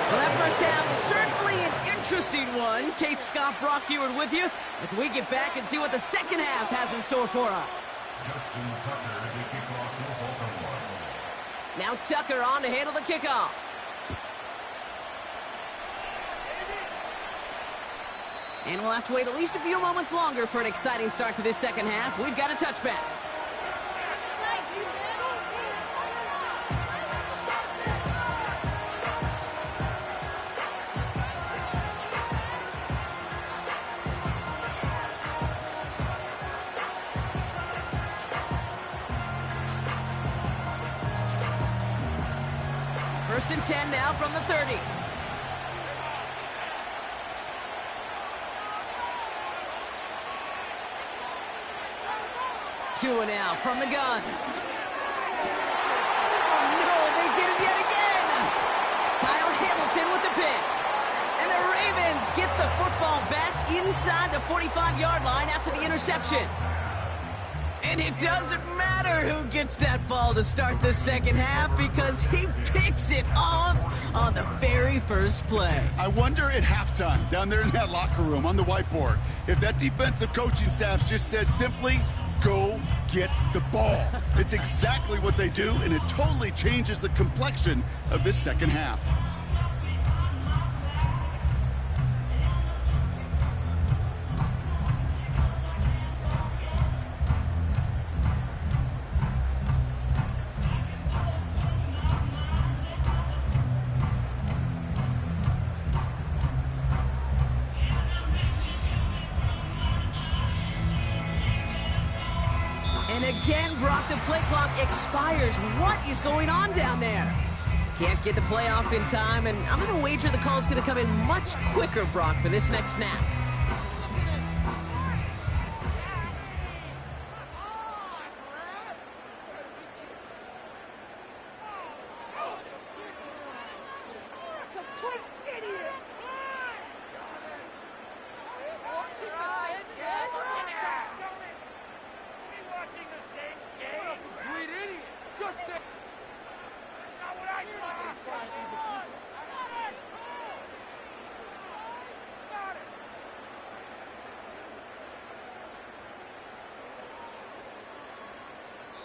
Well, that first half, certainly an interesting one. Kate, Scott, Brock Ewart with you as we get back and see what the 2nd half has in store for us. Now Tucker on to handle the kickoff. And we'll have to wait at least a few moments longer for an exciting start to this second half. We've got a touchback. First and 10 now from the 30. Tua now from the gun. Oh no, they get him yet again. Kyle Hamilton with the pick. And the Ravens get the football back inside the 45-yard line after the interception. And it doesn't matter who gets that ball to start the second half because he picks it off on the very first play. I wonder at halftime, down there in that locker room on the whiteboard, if that defensive coaching staff just said simply, go get the ball. It's exactly what they do, and it totally changes the complexion of this second half. And again, Brock, the play clock expires. What is going on down there? Can't get the play off in time, and I'm going to wager the call is going to come in much quicker, Brock, for this next snap.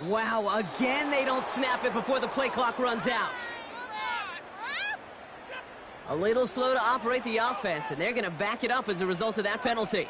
Wow, again they don't snap it before the play clock runs out. A little slow to operate the offense, and they're going to back it up as a result of that penalty.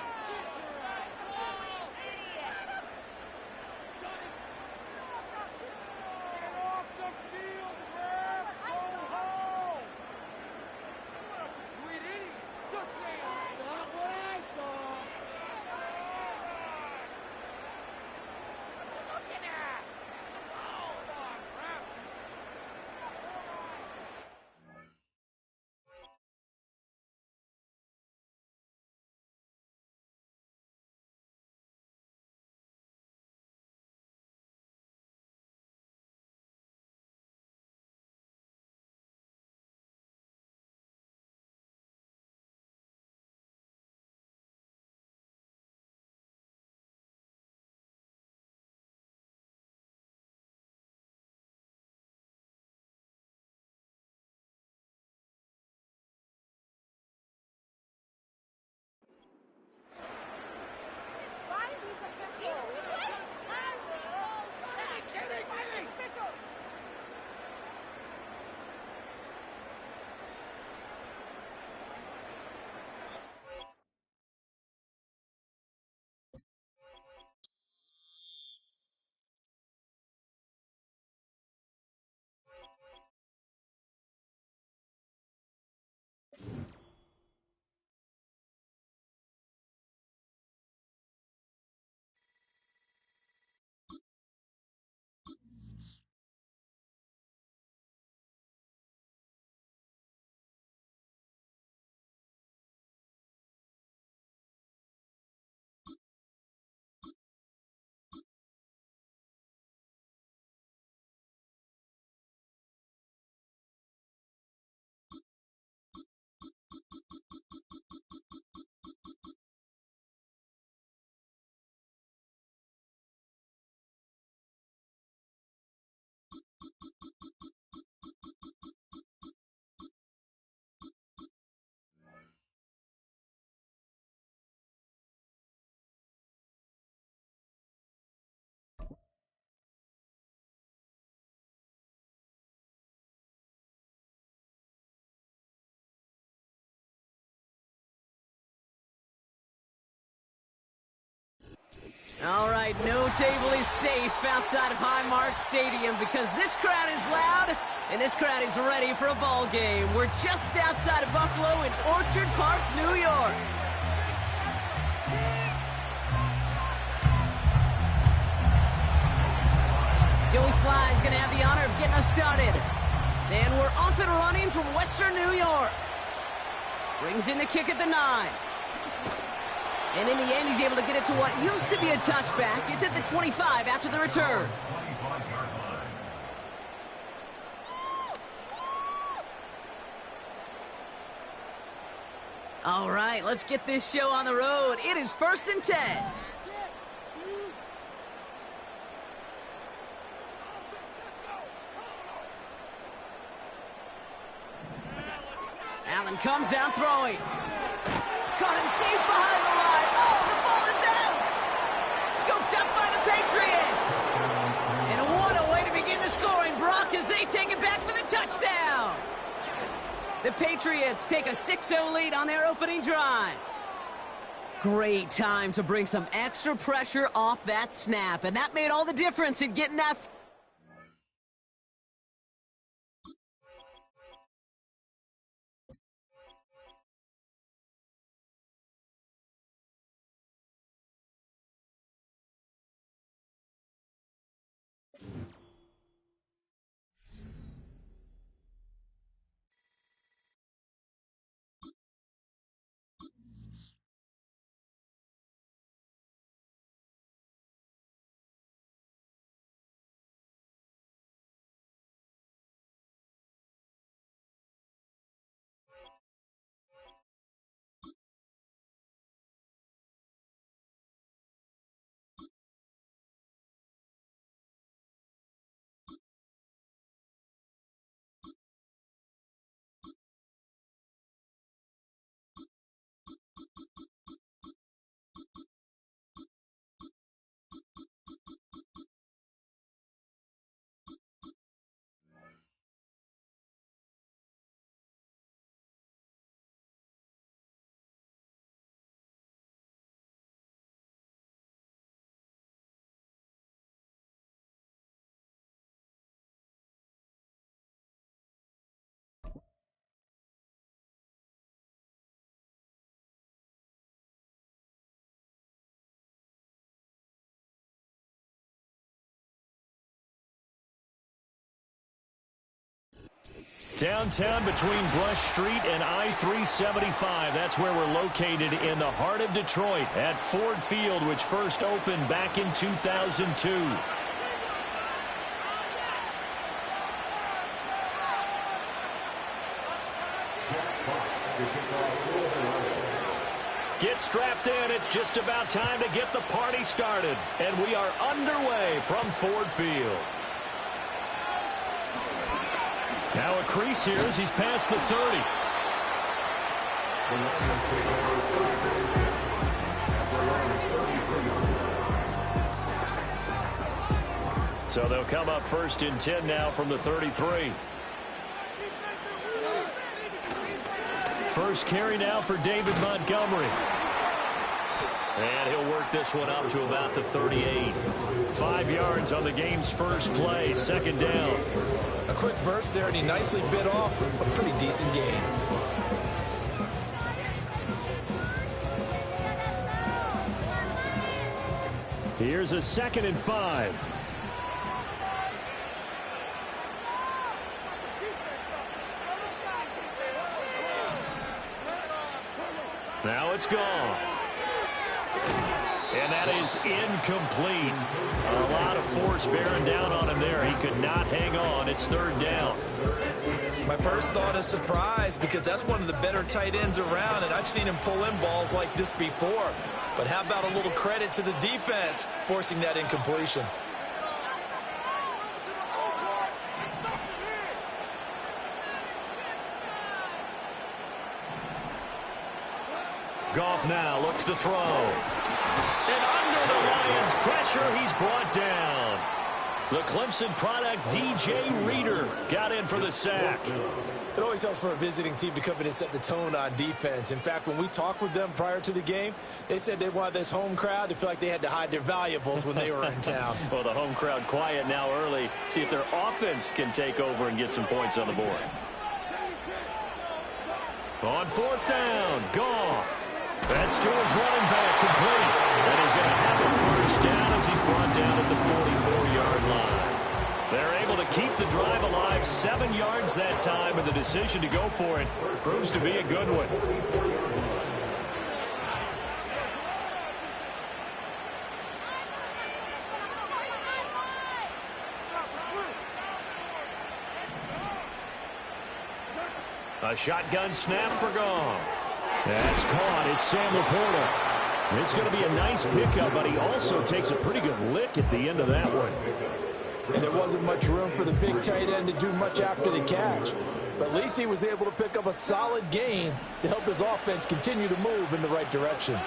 table is safe outside of Highmark Stadium because this crowd is loud and this crowd is ready for a ball game. We're just outside of Buffalo in Orchard Park, New York. Joey Sly's going to have the honor of getting us started. And we're off and running from Western New York. Brings in the kick at the 9. And in the end, he's able to get it to what used to be a touchback. It's at the 25 after the return. All right, let's get this show on the road. It is 1st and 10. Allen comes out throwing. Caught him deep behind the line. Oh, the ball is out. Scooped up by the Patriots. And what a way to begin the scoring, Brock, as they take it back for the touchdown. The Patriots take a 6-0 lead on their opening drive. Great time to bring some extra pressure off that snap, and that made all the difference in getting that. Downtown between Brush Street and I-375. That's where we're located in the heart of Detroit at Ford Field, which first opened back in 2002. Get strapped in. It's just about time to get the party started. And we are underway from Ford Field. Now a crease here as he's past the 30. So they'll come up 1st and 10 now from the 33. First carry now for David Montgomery. And he'll work this one up to about the 38. 5 yards on the game's first play, 2nd down. A quick burst there, and he nicely bit off a pretty decent gain. Here's a 2nd and 5. Now it's gone. And that is incomplete. A lot of force bearing down on him there. He could not hang on. It's 3rd down. My first thought is surprise, because that's one of the better tight ends around, and I've seen him pull in balls like this before. But how about a little credit to the defense forcing that incompletion? Goff now looks to throw. And under the Lions' pressure, he's brought down. The Clemson product, DJ Reader, got in for the sack. It always helps for a visiting team to come in and set the tone on defense. In fact, when we talked with them prior to the game, they said they wanted this home crowd to feel like they had to hide their valuables when they were in town. Well, the home crowd quiet now early. See if their offense can take over and get some points on the board. On 4th down, Goff. That's to his running back, complete. And he's going to have a first down as he's brought down at the 44-yard line. They're able to keep the drive alive, 7 yards that time, and the decision to go for it proves to be a good one. A shotgun snap for Goff. That's caught. It's Sam Laporta. It's going to be a nice pickup, but he also takes a pretty good lick at the end of that one. And there wasn't much room for the big tight end to do much after the catch. But at least he was able to pick up a solid gain to help his offense continue to move in the right direction.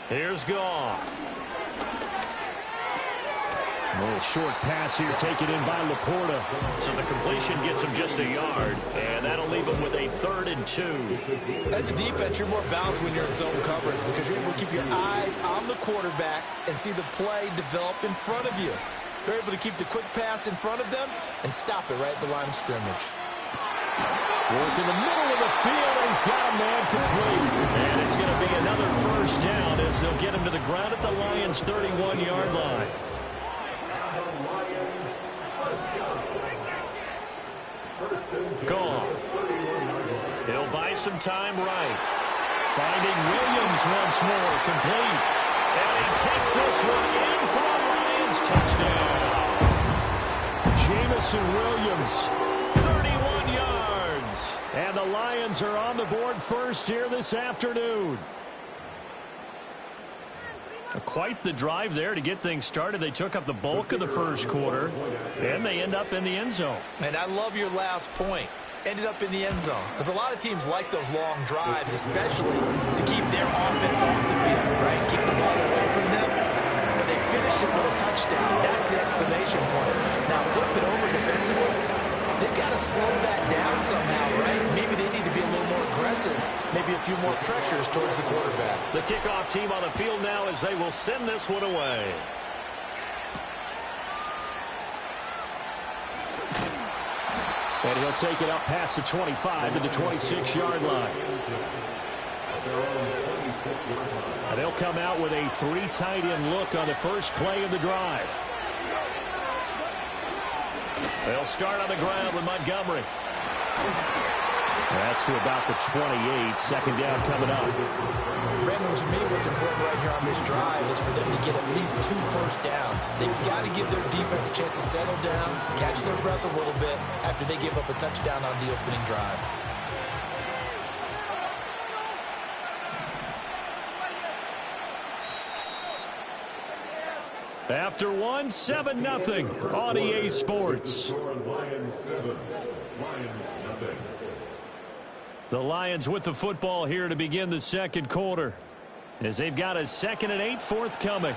Here's Goff. A little short pass here taken in by Laporta. So the completion gets him just a yard, and that'll leave him with a 3rd and 2. As a defense, you're more balanced when you're in zone coverage because you're able to keep your eyes on the quarterback and see the play develop in front of you. You're able to keep the quick pass in front of them and stop it right at the line of scrimmage. Work in the middle of the field, and he's got a man complete. And it's going to be another first down as they'll get him to the ground at the Lions' 31-yard line. Goff. He'll buy some time right. Finding Williams once more, complete. And he takes this one in for a Lions touchdown. Jamison Williams, 31 yards. And the Lions are on the board first here this afternoon. Quite the drive there to get things started. They took up the bulk of the first quarter, and they end up in the end zone. And I love your last point. Ended up in the end zone. Because a lot of teams like those long drives, especially to keep their offense off the field, right? Keep the ball away from them. But they finished it with a touchdown. That's the exclamation point. Now, flip it over defensively. They've got to slow that down somehow, right? Maybe they need to be a little more aggressive. Maybe a few more pressures towards the quarterback. The kickoff team on the field now as they will send this one away. And he'll take it up past the 25 to the 26-yard line. And they'll come out with a 3 tight end look on the first play of the drive. They'll start on the ground with Montgomery. That's to about the 28. Second down coming up. Brandon, to me, what's important right here on this drive is for them to get at least 2 first downs. They've got to give their defense a chance to settle down, catch their breath a little bit after they give up a touchdown on the opening drive. After one, 7-0 on EA Sports. The Lions with the football here to begin the second quarter, as they've got a 2nd and 8 forthcoming.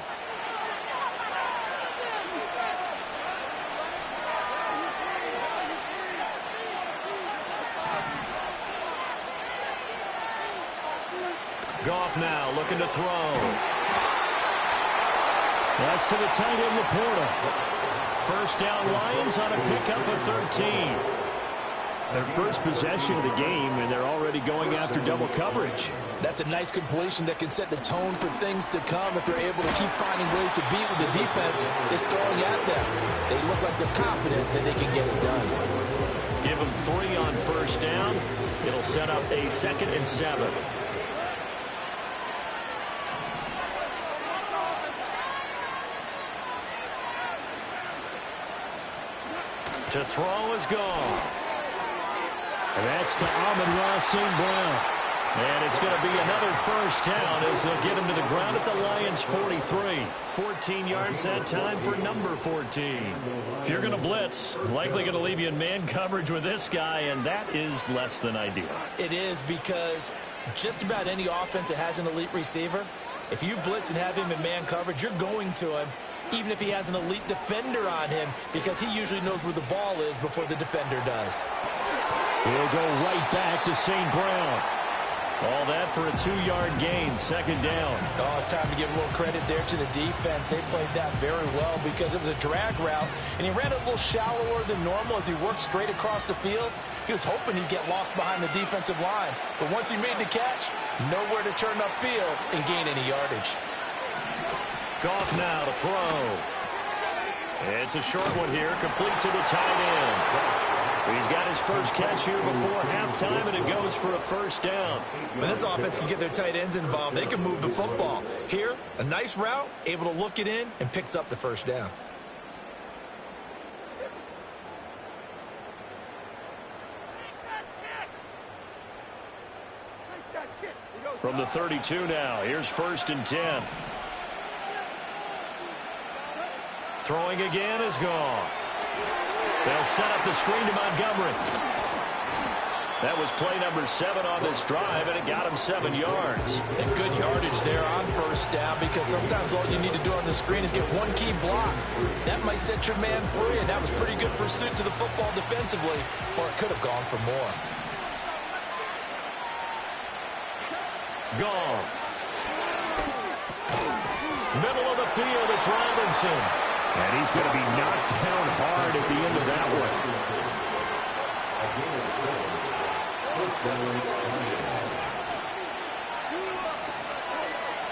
Goff now looking to throw. That's to the tight end, Laporta. First down Lions on a pickup of 13. Their first possession of the game, and they're already going after double coverage. That's a nice completion that can set the tone for things to come if they're able to keep finding ways to beat what the defense is throwing at them. They look like they're confident that they can get it done. Give them 3 on first down. It'll set up a 2nd and 7. To throw is Goff. And that's to Amon-Ra St. Brown. And it's going to be another first down as they'll get him to the ground at the Lions' 43. 14 yards that time for number 14. If you're going to blitz, likely going to leave you in man coverage with this guy, and that is less than ideal. It is, because just about any offense that has an elite receiver If you blitz and have him in man coverage, you're going to him, even if he has an elite defender on him, because he usually knows where the ball is before the defender does. He'll go right back to St. Brown. All that for a 2-yard gain, second down. Oh, it's time to give a little credit there to the defense. They played that very well because it was a drag route, and he ran a little shallower than normal as he worked straight across the field. He was hoping he'd get lost behind the defensive line, but once he made the catch, nowhere to turn upfield and gain any yardage. Goff now to throw. It's a short one here, complete to the tight end. He's got his first catch here before halftime, and it goes for a first down. When this offense can get their tight ends involved, they can move the football. Here, a nice route, able to look it in, and picks up the first down. From the 32 now, here's 1st and 10. Throwing again is Goff. They'll set up the screen to Montgomery. That was play number 7 on this drive, and it got him 7 yards. And good yardage there on first down, because sometimes all you need to do on the screen is get one key block. That might set your man free, and that was pretty good pursuit to the football defensively, or it could have gone for more. Goff. Middle of the field, it's Robinson. And he's going to be knocked down hard at the end of that one.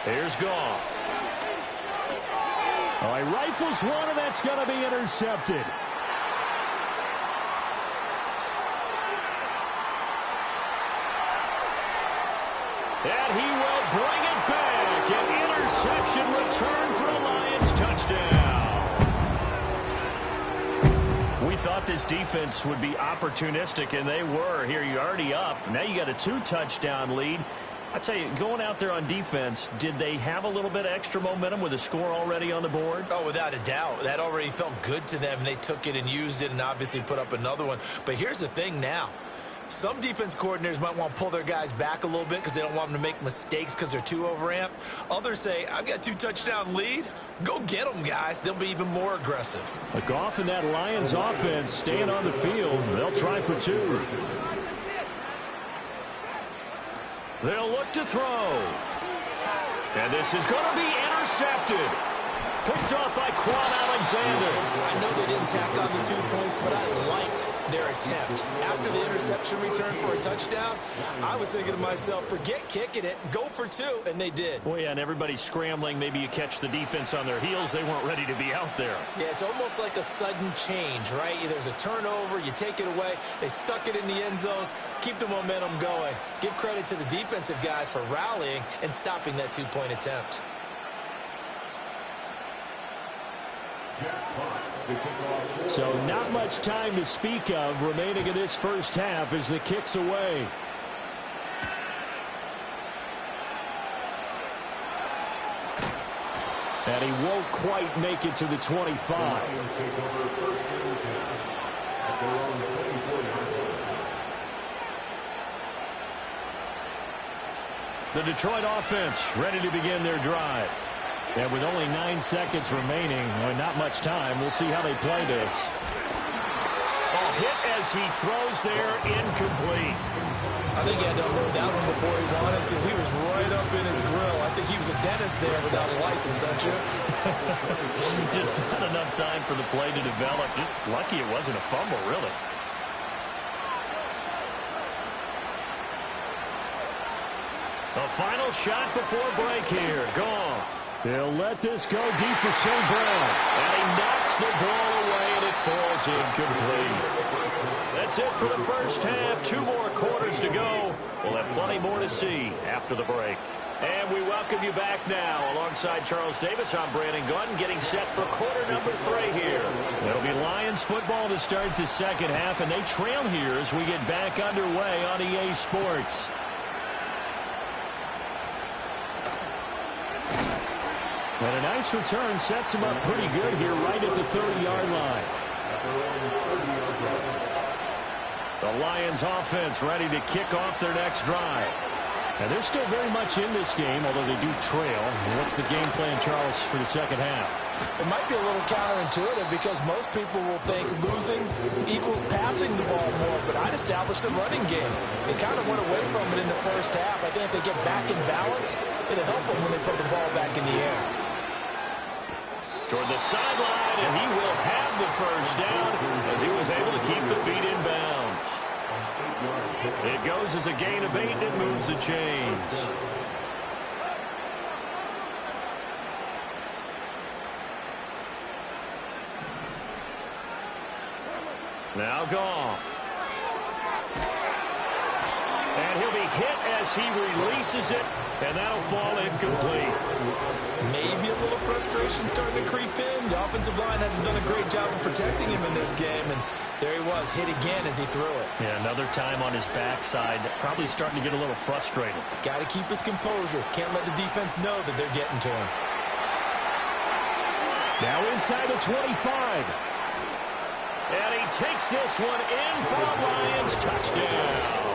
Here's Goff. Oh, he rifles one, and that's going to be intercepted. And he will bring it back. An interception return for a Lions touchdown. We thought this defense would be opportunistic, and they were. Here, you're already up. Now you got a 2-touchdown lead. I tell you, going out there on defense, did they have a little bit of extra momentum with a score already on the board? Oh, without a doubt. That already felt good to them, and they took it and used it and obviously put up another one. But here's the thing now. Some defense coordinators might want to pull their guys back a little bit because they don't want them to make mistakes because they're too overamped. Others say, I've got a 2-touchdown lead. Go get them, guys. They'll be even more aggressive. But Goff and that Lions offense staying on the field. They'll try for 2. They'll look to throw. And this is going to be intercepted. Picked off by Quan Alexander. I know they didn't tack on the 2 points, but I liked their attempt. After the interception return for a touchdown, I was thinking to myself, forget kicking it, go for 2, and they did. Well, yeah, and everybody's scrambling. Maybe you catch the defense on their heels. They weren't ready to be out there. Yeah, it's almost like a sudden change, right? There's a turnover, you take it away, they stuck it in the end zone, keep the momentum going. Give credit to the defensive guys for rallying and stopping that 2-point attempt. So not much time to speak of remaining in this first half as the kick's away. And he won't quite make it to the 25. The Detroit offense ready to begin their drive. And with only 9 seconds remaining, and not much time, we'll see how they play this. A hit as he throws there, incomplete. I think he had to unload that one before he wanted to. He was right up in his grill. I think he was a dentist there without a license, don't you? Just not enough time for the play to develop. Just lucky it wasn't a fumble, really. The final shot before break here. Goff. They'll let this go deep for St. Brown. And he knocks the ball away, and it falls incomplete. That's it for the first half. 2 more quarters to go. We'll have plenty more to see after the break. And we welcome you back now. Alongside Charles Davis, I'm Brandon Gordon, getting set for quarter number 3 here. It'll be Lions football to start the second half, and they trail here as we get back underway on EA Sports. And a nice return sets him up pretty good here right at the 30-yard line. The Lions offense ready to kick off their next drive. And they're still very much in this game, although they do trail. What's the game plan, Charles, for the second half? It might be a little counterintuitive because most people will think losing equals passing the ball more, but I'd establish the running game. They kind of went away from it in the first half. I think if they get back in balance, it'll help them when they put the ball back in the air. Toward the sideline, and he will have the first down as he was able to keep the feet in bounds. It goes as a gain of 8, and it moves the chains. Now Goff. And he'll be hit as he releases it, and that'll fall incomplete. Maybe a little frustration starting to creep in. The offensive line hasn't done a great job of protecting him in this game, and there he was, hit again as he threw it. Yeah, another time on his backside, probably starting to get a little frustrated. Got to keep his composure. Can't let the defense know that they're getting to him. Now inside the 25. And he takes this one in for a Lions touchdown.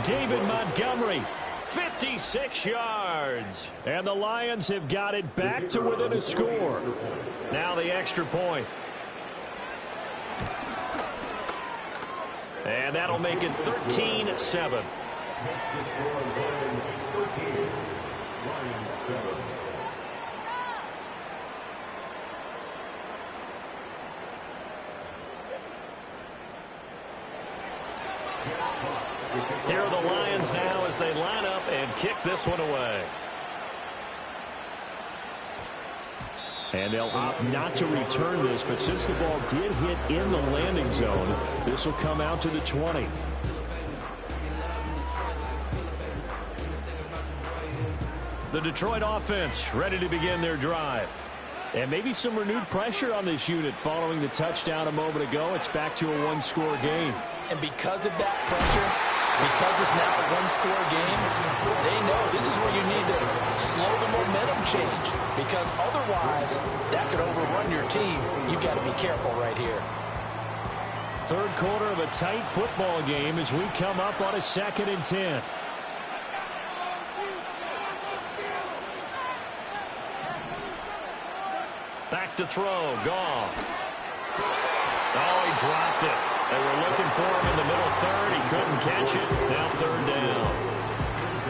David Montgomery, 56 yards. And the Lions have got it back to within a score. Now the extra point. And that'll make it 13-7. Here are the Lions now as they line up and kick this one away. And they'll opt not to return this, but since the ball did hit in the landing zone, this will come out to the 20. The Detroit offense ready to begin their drive. And maybe some renewed pressure on this unit following the touchdown a moment ago. It's back to a one-score game. And because of that pressure, because it's now a one-score game, they know this is where you need to slow the momentum change. Because otherwise, that could overrun your team. You've got to be careful right here. Third quarter of a tight football game as we come up on a 2nd and 10. Back to throw. Goff. Oh, he dropped it. They were looking for him in the middle third. He couldn't catch it. Now 3rd down.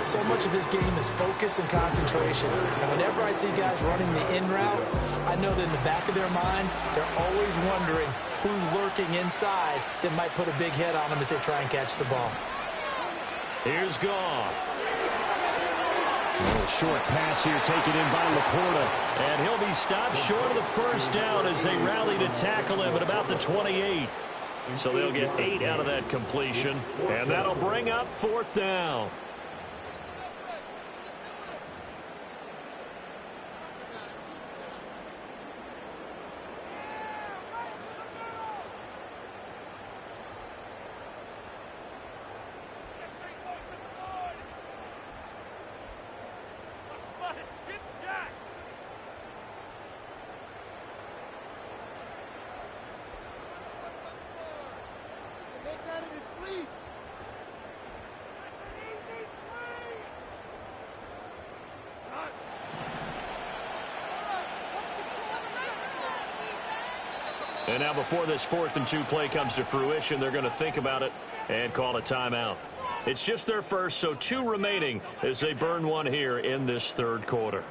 So much of this game is focus and concentration. And whenever I see guys running the in route, I know that in the back of their mind, they're always wondering who's lurking inside that might put a big hit on them as they try and catch the ball. Here's Goff. A little short pass here taken in by Laporta. And he'll be stopped short of the first down as they rally to tackle him at about the 28. So they'll get 8 out of that completion. And that'll bring up 4th down. And now before this 4th and 2 play comes to fruition, they're going to think about it and call a timeout. It's just their first, so 2 remaining as they burn one here in this 3rd quarter.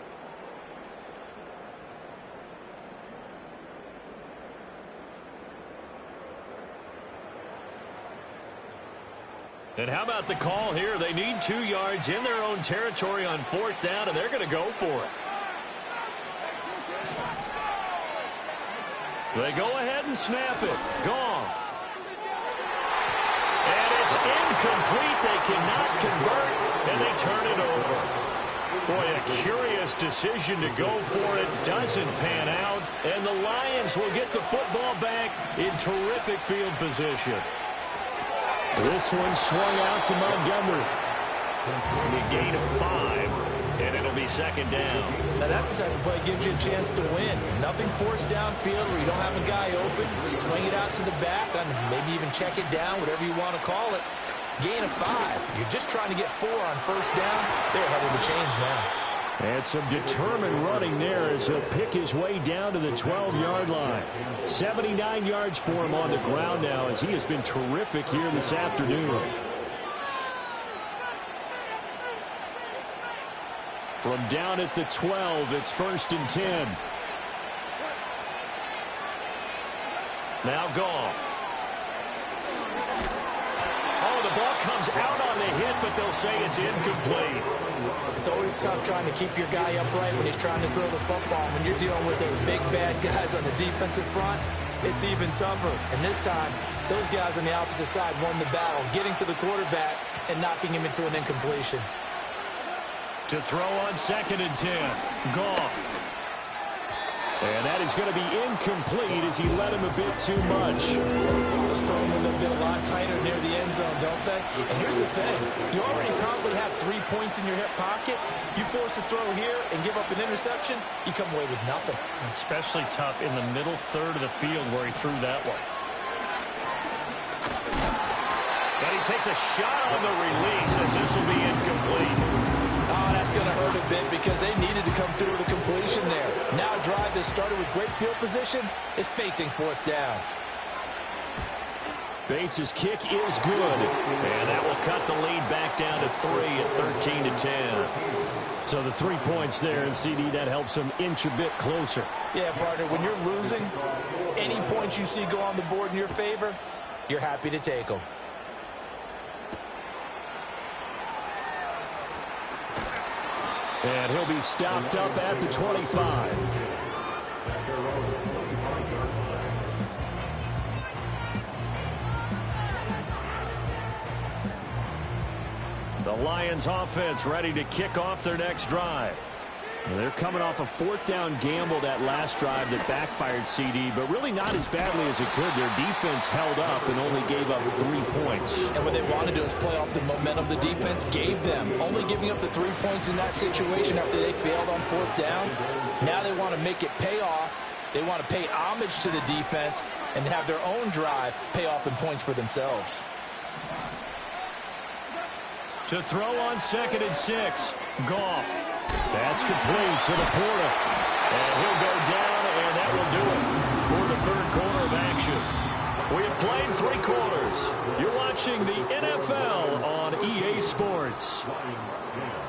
And how about the call here? They need 2 yards in their own territory on 4th down, and they're going to go for it. They go ahead and snap it. Goff. And it's incomplete. They cannot convert, and they turn it over. Boy, a curious decision to go for it. Doesn't pan out, and the Lions will get the football back in terrific field position. This one swung out to Montgomery. A gain of 5, and it'll be 2nd down. Now that's the type of play that gives you a chance to win. Nothing forced downfield where you don't have a guy open. Swing it out to the back, and maybe even check it down, whatever you want to call it. Gain of 5. You're just trying to get 4 on first down. They're ahead of the chains now. And some determined running there as he'll pick his way down to the 12-yard line. 79 yards for him on the ground now as he has been terrific here this afternoon. From down at the 12, it's 1st and 10. Now Goff. Oh, the ball comes out on the hit, but they'll say it's incomplete. It's always tough trying to keep your guy upright when he's trying to throw the football. When you're dealing with those big, bad guys on the defensive front, it's even tougher. And this time, those guys on the opposite side won the battle, getting to the quarterback and knocking him into an incompletion. To throw on 2nd and 10, Goff. And that is going to be incomplete as he led him a bit too much. Those throwing windows get a lot tighter near the end zone, don't they? And here's the thing. You already probably have 3 points in your hip pocket. You force a throw here and give up an interception, you come away with nothing. Especially tough in the middle third of the field where he threw that one. And he takes a shot on the release as this will be incomplete. Oh, that's going to hurt a bit because they needed to come through with a completion there. Now a drive that started with great field position is facing 4th down. Bates' kick is good. And that will cut the lead back down to 3 at 13-10. So the 3 points there, and CD, that helps him inch a bit closer. Yeah, partner, when you're losing, any points you see go on the board in your favor, you're happy to take them. And he'll be stopped up at the 25. The Lions offense ready to kick off their next drive. Well, they're coming off a 4th down gamble that last drive that backfired CD, but really not as badly as it could. Their defense held up and only gave up 3 points. And what they want to do is play off the momentum the defense gave them. Only giving up the 3 points in that situation after they failed on 4th down. Now they want to make it pay off. They want to pay homage to the defense and have their own drive pay off in points for themselves. To throw on 2nd and 6, Goff. That's complete to the Porter. And he'll go down, and that will do it for the 3rd quarter of action. We have played 3 quarters. You're watching the NFL on EA Sports.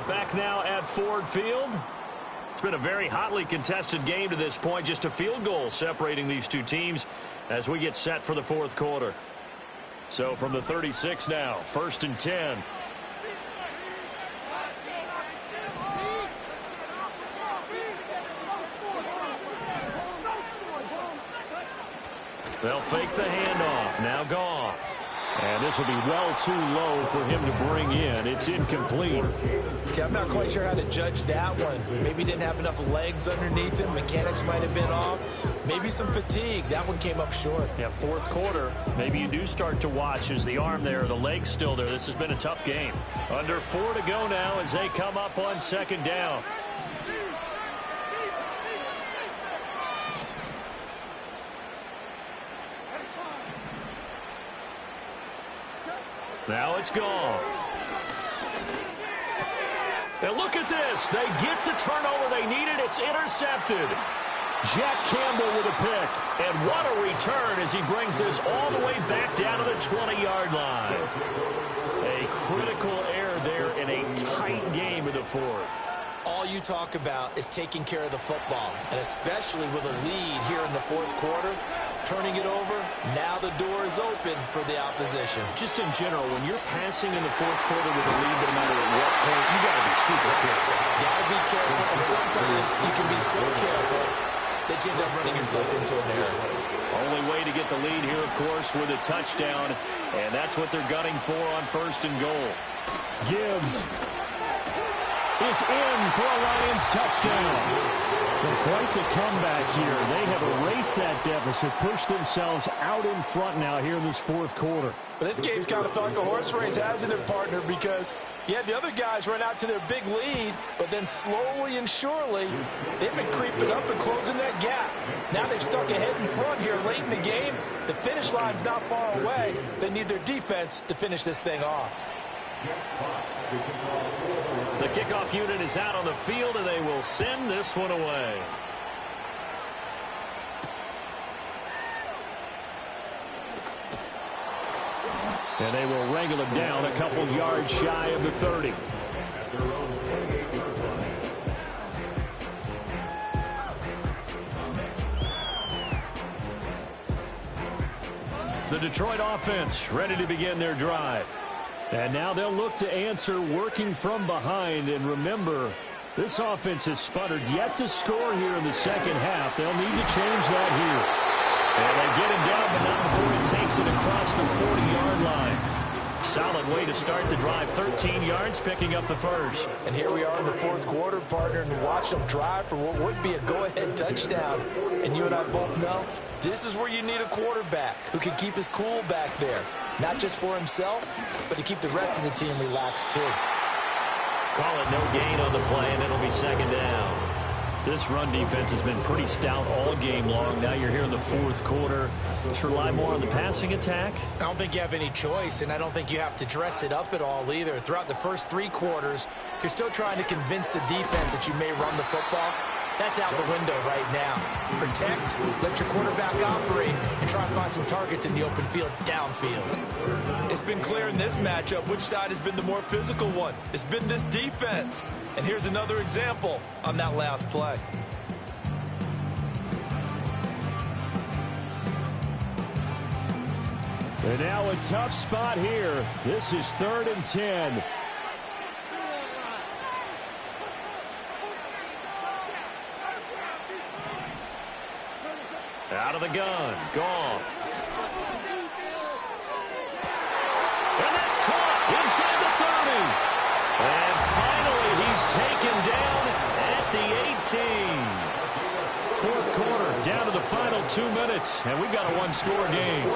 Back now at Ford Field. It's been a very hotly contested game to this point. Just a field goal separating these two teams as we get set for the 4th quarter. So from the 36 now, 1st and 10. They'll fake the handoff. Now Goff. And this will be well too low for him to bring in. It's incomplete. Okay, I'm not quite sure how to judge that one. Maybe didn't have enough legs underneath him. Mechanics might have been off. Maybe some fatigue. That one came up short. Yeah, 4th quarter. Maybe you do start to watch. Is the arm there, the leg's still there? This has been a tough game. Under 4 to go now as they come up on 2nd down. Now it's Goff. And look at this. They get the turnover they needed. It's intercepted. Jack Campbell with a pick. And what a return as he brings this all the way back down to the 20-yard line. A critical error there in a tight game in the 4th. All you talk about is taking care of the football, and especially with a lead here in the 4th quarter. Turning it over, now the door is open for the opposition. Just in general, when you're passing in the 4th quarter with a lead, no matter at what point, you got to be super careful. Got to be careful, and sometimes you can be so careful that you end up running yourself into an error. Only way to get the lead here, of course, with a touchdown, and that's what they're gunning for on 1st and goal. Gibbs is in for a Lions touchdown. Well, quite the comeback here. They have erased that deficit, pushed themselves out in front now here in this 4th quarter. But this game's kind of felt like a horse race, hasn't it, partner? Because Yeah, the other guys run out to their big lead, but then slowly and surely, they've been creeping up and closing that gap. Now they've stuck ahead in front here late in the game. The finish line's not far away. They need their defense to finish this thing off. The kickoff unit is out on the field, and they will send this one away. And they will wrangle him down a couple yards shy of the 30. The Detroit offense ready to begin their drive. And now they'll look to answer working from behind. And remember, this offense has sputtered yet to score here in the second half. They'll need to change that here. And they get him down, but not before he takes it across the 40-yard line. Solid way to start the drive. 13 yards, picking up the first. And here we are in the fourth quarter, partner, and watch them drive for what would be a go-ahead touchdown. And you and I both know this is where you need a quarterback who can keep his cool back there. Not just for himself, but to keep the rest of the team relaxed, too. Call it no gain on the play, and it'll be second down. This run defense has been pretty stout all game long. Now you're here in the fourth quarter. Just rely more on the passing attack. I don't think you have any choice, and I don't think you have to dress it up at all either. Throughout the first three quarters, you're still trying to convince the defense that you may run the football. That's out the window right now. Protect, let your quarterback operate, and try and find some targets in the open field downfield. It's been clear in this matchup which side has been the more physical one. It's been this defense. And here's another example on that last play. And now a tough spot here. This is 3rd and 10. Out of the gun, Goff. And that's caught inside the 30. And finally, he's taken down at the 18. Fourth quarter, down to the final 2 minutes, and we've got a one-score game.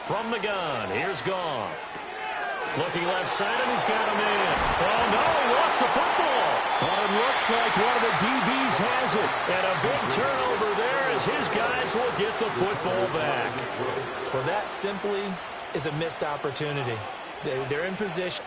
From the gun, here's Goff. Looking left side, and he's got him in. Oh, no, he lost the football. But it looks like one of the DBs has it. And a big turnover there as his guys will get the football back. Well, that simply is a missed opportunity. They're in position.